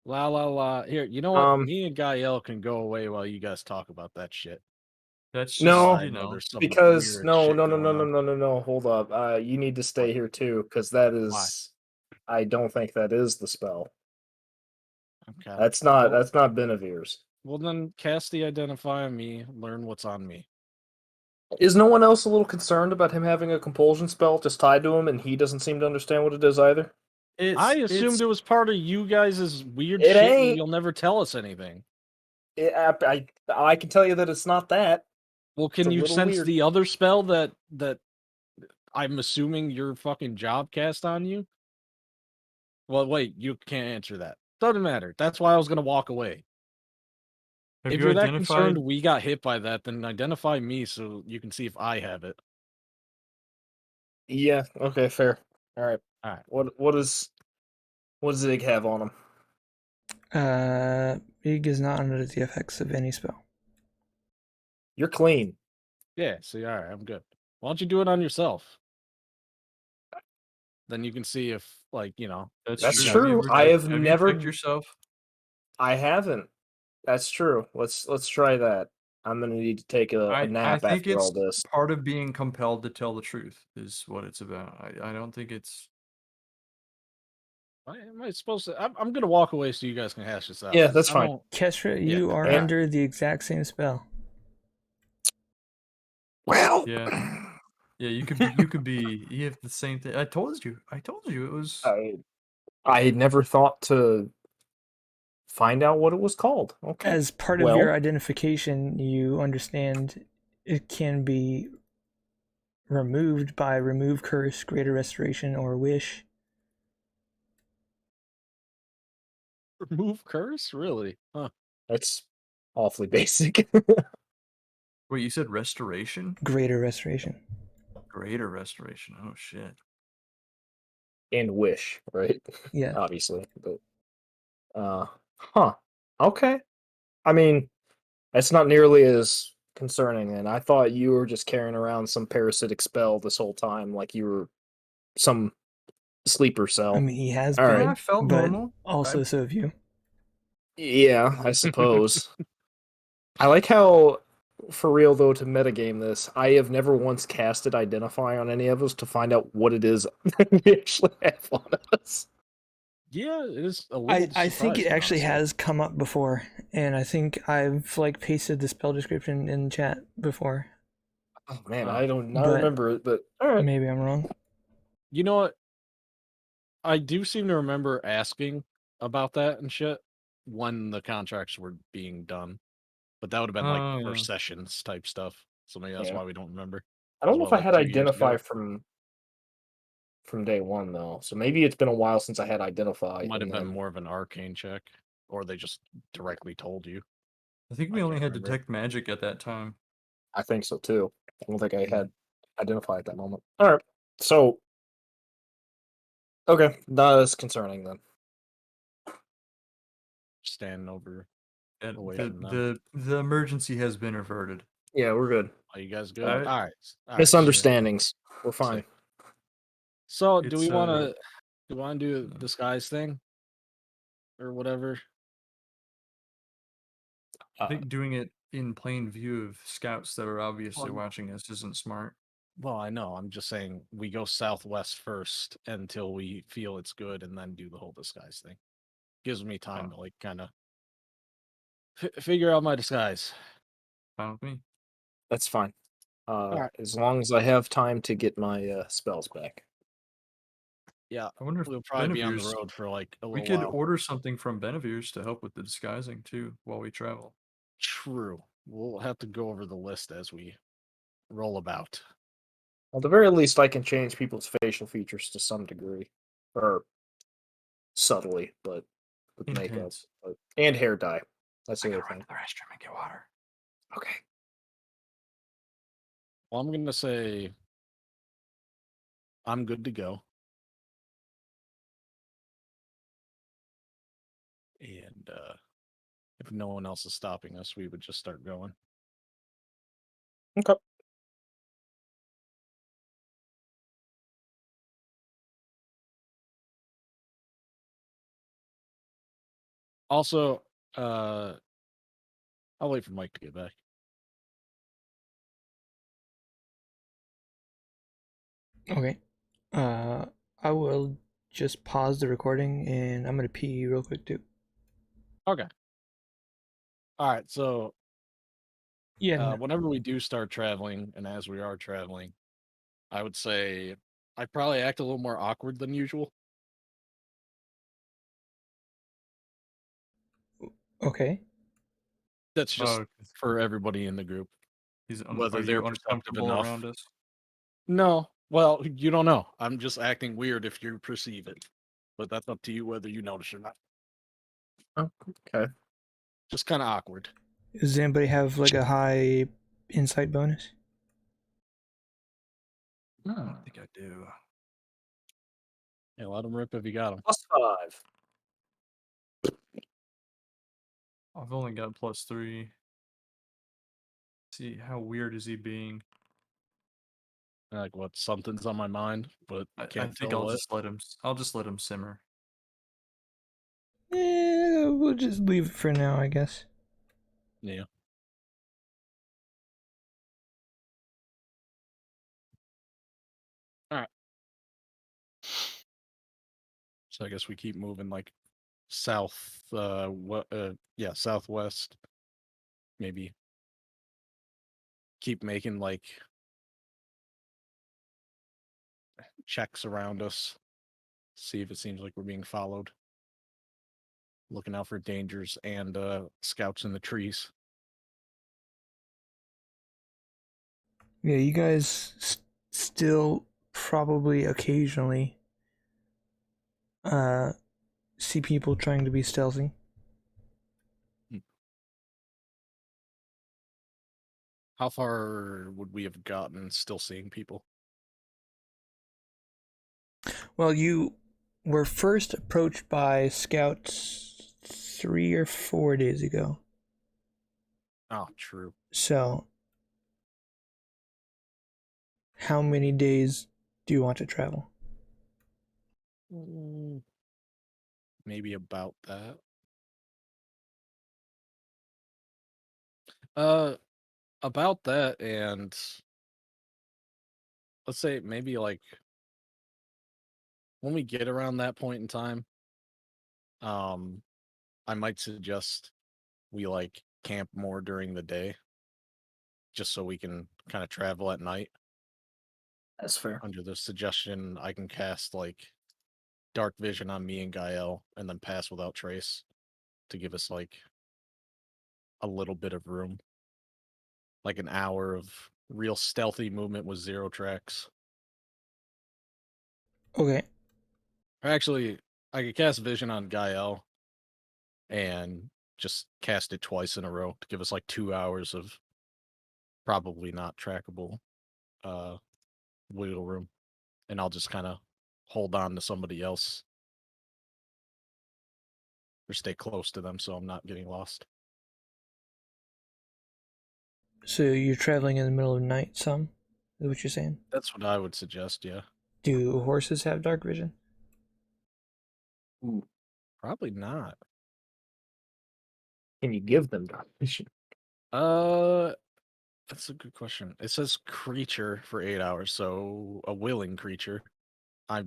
la la la. Here, you know what? Me and Gael can go away while you guys talk about that shit. That's just No, I you know know. there's some because weird no, shit no, no, no, going no, on. no, no, no. Hold up. You need to stay What? here too, because that is. I don't think that is the spell. Okay. That's not. Well, That's not Benevir's. well, then cast the identify on me. Learn what's on me. Is no one else a little concerned about him having a compulsion spell just tied to him, and he doesn't seem to understand what it is either? I assumed it was part of you guys' weird It shit. And ain't. you'll never tell us anything. I can tell you that it's not that. Well, It's can a you little sense weird. the other spell that I'm assuming your fucking job cast on you? Well, wait, you can't answer that. Doesn't matter. That's why I was gonna walk away. Have If you you're that identified? concerned we got hit by that, then identify me so you can see if I have it. Yeah. Okay. Fair. All right. All right. What does Zig have on him? Big is not under the effects of any spell. You're clean. Yeah. See, all right, I'm good. Why don't you do it on yourself? Then you can see if, like, That's That's true. true. I have Have never- you checked yourself? I haven't. That's true. Let's try that. I'm gonna need to take a I nap think after all it's this. part of being compelled to tell the truth is what it's about. I don't think it's. am I supposed to? I'm gonna walk away so you guys can hash this out. Yeah, 'cause that's I fine. don't- Kestra, Yeah. you are Yeah. under the exact same spell. Well, Yeah. Yeah, you could be. You have the same thing. I told you it was. I had never thought to find out what it was called. Okay. As part of your identification, you understand it can be removed by remove curse, greater restoration, or wish. Remove curse? Really? Huh. That's awfully basic. Wait, you said restoration? Greater restoration. Greater restoration. Oh shit. And wish, right? Yeah. Obviously. But huh. Okay. I mean, that's not nearly as concerning then. I thought you were just carrying around some parasitic spell this whole time, like you were some sleeper cell. I mean, he has All been, right. I felt but normal. also so have you. Yeah, I suppose. I like how, for real though, to metagame this, I have never once casted Identify on any of us to find out what it is we actually have on us. Yeah, it is a little. I think it surprising, actually honestly. has come up before, and I think I've like pasted the spell description in chat before. Oh man, Huh. I don't But- remember it, but all right. Maybe I'm wrong. You know what? I do seem to remember asking about that and shit when the contracts were being done, but that would have been like Oh, first yeah. sessions type stuff. So maybe that's Yeah. why we don't remember. I don't know As if well, I had like 2 years Identify ago. from day one though, so maybe it's been a while since I had Identify. Might have and been then- more of an arcane check, or they just directly told you. I think we I only can't had remember. detect magic at that time. I think so too. I don't think I had Identify at that moment. All right, so okay, not as concerning then. Standing over. And Away the, from them. the emergency has been averted. Yeah, we're good. Are you guys good? Alright. All right. Misunderstandings. We're fine. Sick. So, do It's, we want to do a disguise thing or whatever? I think doing it in plain view of scouts that are obviously Well, watching us isn't smart. Well, I know. I'm just saying we go southwest first until we feel it's good, and then do the whole disguise thing. Gives me time Oh. to like kind of figure out my disguise. Fine with me. That's fine. right. As long as I have time to get my spells back. Yeah, I wonder if we'll probably be on the Benevir's- road for like a we little could while. order something from Benevir's to help with the disguising too while we travel. True. We'll have to go over the list as we roll about. At the very least, I can change people's facial features to some degree, or subtly, but with makeup Intense. and hair dye. That's I the gotta other run thing. to the restroom and get water. Okay. Well, I'm gonna say I'm good to go. And if no one else is stopping us, we would just start going. Okay. Also, I'll wait for Mike to get back. Okay. I will just pause the recording and I'm gonna pee real quick too. Okay. All right. So Yeah. No. whenever we do start traveling, and as we are traveling, I would say I probably act a little more awkward than usual. Okay. That's just Oh, for everybody in the group, whether are they're you perceptive uncomfortable enough. around us? No, well, you don't know. I'm just acting weird if you perceive it, but that's up to you whether you notice or not. Oh, okay. Just kind of awkward. Does anybody have like a high insight bonus? I don't think I do. Yeah, let them rip if you got them. +5. I've only got +3. See, how weird is he being? Like what? Something's on my mind, but I can't think tell I'll what. just let him simmer. We'll just leave it for now, I guess. Yeah. All right. So I guess we keep moving like south. Southwest. Maybe keep making like checks around us. See if it seems like we're being followed. Looking out for dangers and scouts in the trees. Yeah, you guys still probably occasionally see people trying to be stealthy. How far would we have gotten still seeing people? Well, you were first approached by scouts 3 or 4 days ago. Oh, true. So, how many days do you want to travel? Maybe about that. About that, and let's say maybe like when we get around that point in time, I might suggest we like camp more during the day, just so we can kind of travel at night. That's fair. Under the suggestion, I can cast like dark vision on me and Gael, and then pass without trace to give us like a little bit of room, like an hour of real stealthy movement with 0 tracks. Okay. Actually, I could cast vision on Gael and just cast it twice in a row to give us like 2 hours of probably not trackable wiggle room, and I'll just kind of hold on to somebody else or stay close to them so I'm not getting lost. So you're traveling in the middle of the night, some? Is what you're saying? That's what I would suggest. Yeah, Do horses have dark vision? Ooh, probably not. can you give them dark vision? That's a good question. It says creature for 8 hours, so a willing creature. I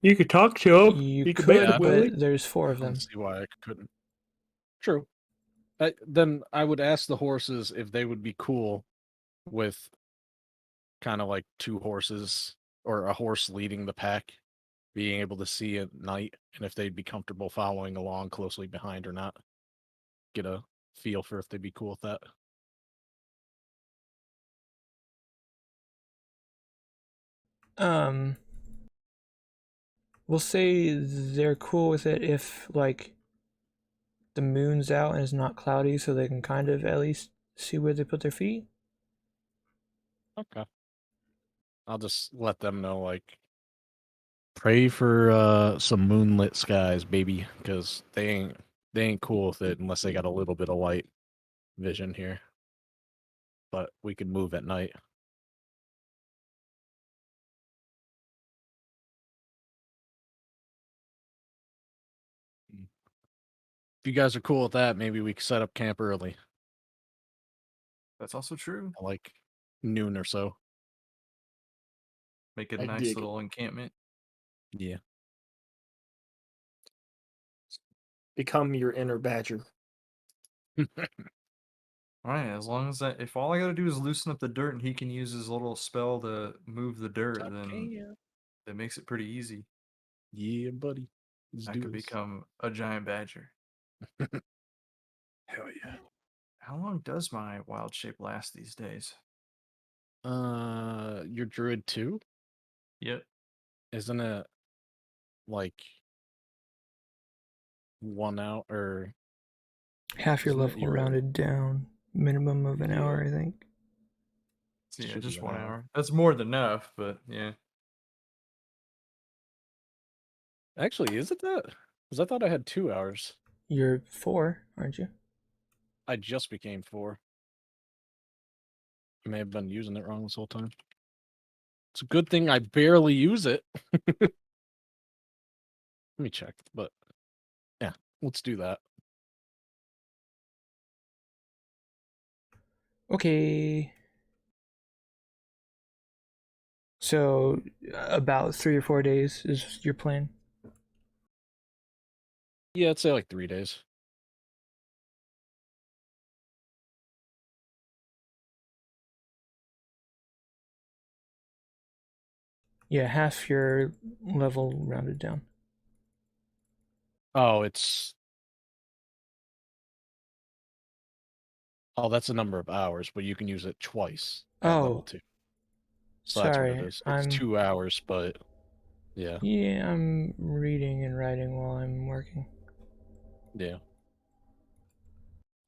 You could talk to him. You could could, make him but willing. there's 4 of don't them. see why I couldn't. True. Then I would ask the horses if they would be cool with kind of like 2 horses or a horse leading the pack, being able to see at night, and if they'd be comfortable following along closely behind or not. Get a feel for if they'd be cool with that. We'll say they're cool with it if, like, the moon's out and it's not cloudy, so they can kind of at least see where they put their feet. Okay. I'll just let them know, like, pray for some moonlit skies, baby, because they ain't cool with it unless they got a little bit of light vision here. But we can move at night. If you guys are cool with that, maybe we can set up camp early, That's also true. like noon or so. Make it a I nice dig it. little encampment. Yeah. Become your inner badger. All right, as long as if all I gotta do is loosen up the dirt and he can use his little spell to move the dirt, then that makes it pretty easy. Yeah, buddy. Let's I do could this. become a giant badger. Hell yeah. How long does my wild shape last these days? You're druid too? Yep. Isn't it like 1 out or Half your isn't it level your rounded down. Minimum of an Yeah. hour, I think. So yeah, Should be just an 1 hour. hour. That's more than enough, but yeah. Actually, is it that? Because I thought I had 2 hours. You're 4, aren't you? I just became 4. I may have been using it wrong this whole time. It's a good thing I barely use it. Let me check, but yeah, let's do that. Okay. So, about 3 or 4 days is your plan? Yeah, I'd say like 3 days. Yeah, half your level rounded down. Oh, that's a number of hours, but you can use it twice at level Oh, 2. So that's what it sorry. is. It's 2 hours, but yeah. Yeah, I'm reading and writing while I'm working. Yeah.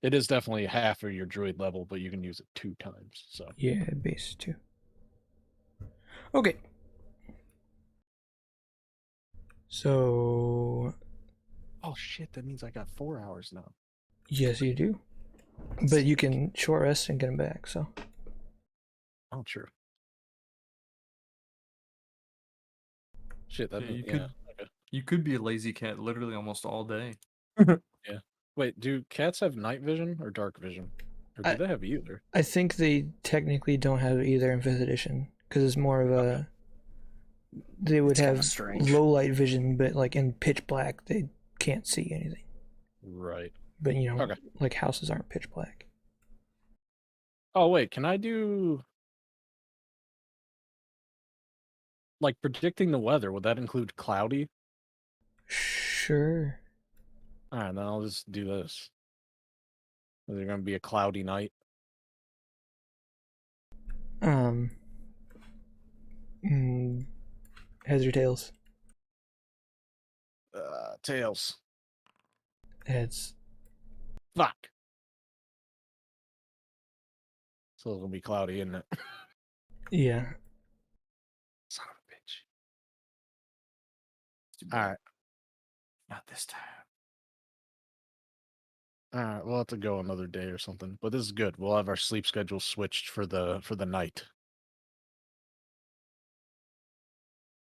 It is definitely half of your druid level, but you can use it 2 times. So Yeah, base 2. Okay. So, oh shit, that means I got 4 hours now. yes, you do. But you can short rest and get them back, so. Oh, true. Shit, that Yeah, means, you yeah. could you could be a lazy cat literally almost all day. Yeah. Wait, do cats have night vision or dark vision? Or do they have either? I think they technically don't have either in 5th edition, because it's more of a... They would It's kinda have strange. low light vision, but like in pitch black, they can't see anything. Right. But, you know, Okay. like houses aren't pitch black. Oh, wait, can I do like predicting the weather? Would that include cloudy? Sure. All right, then I'll just do this. Is there going to be a cloudy night? Heads or tails? Tails. Heads. Fuck. So it's going to be cloudy, isn't it? Yeah. Son of a bitch. Too All bad. right. Not this time. All right, we'll have to go another day or something. But this is good. We'll have our sleep schedule switched for the night.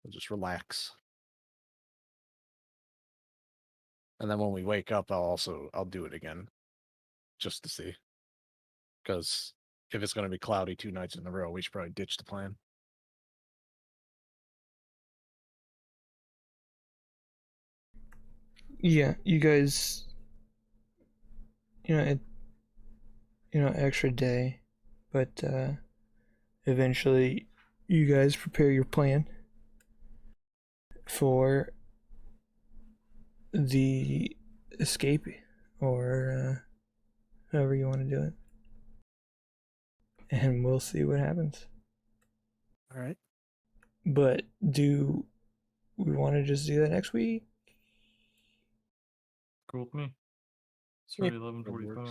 We'll just relax. And then when we wake up, I'll do it again, just to see. Because if it's going to be cloudy 2 nights in a row, we should probably ditch the plan. Yeah, you guys, extra day, but eventually you guys prepare your plan for the escape, or however you want to do it, and we'll see what happens. All right. But do we want to just do that next week? Cool with me. It's Yeah, already that works.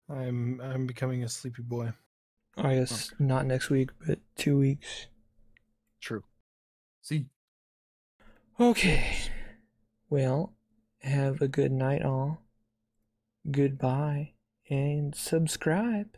11:45. I'm becoming a sleepy boy. I guess not next week, but 2 weeks. True. See. Okay. Well, have a good night, all. Goodbye, and subscribe.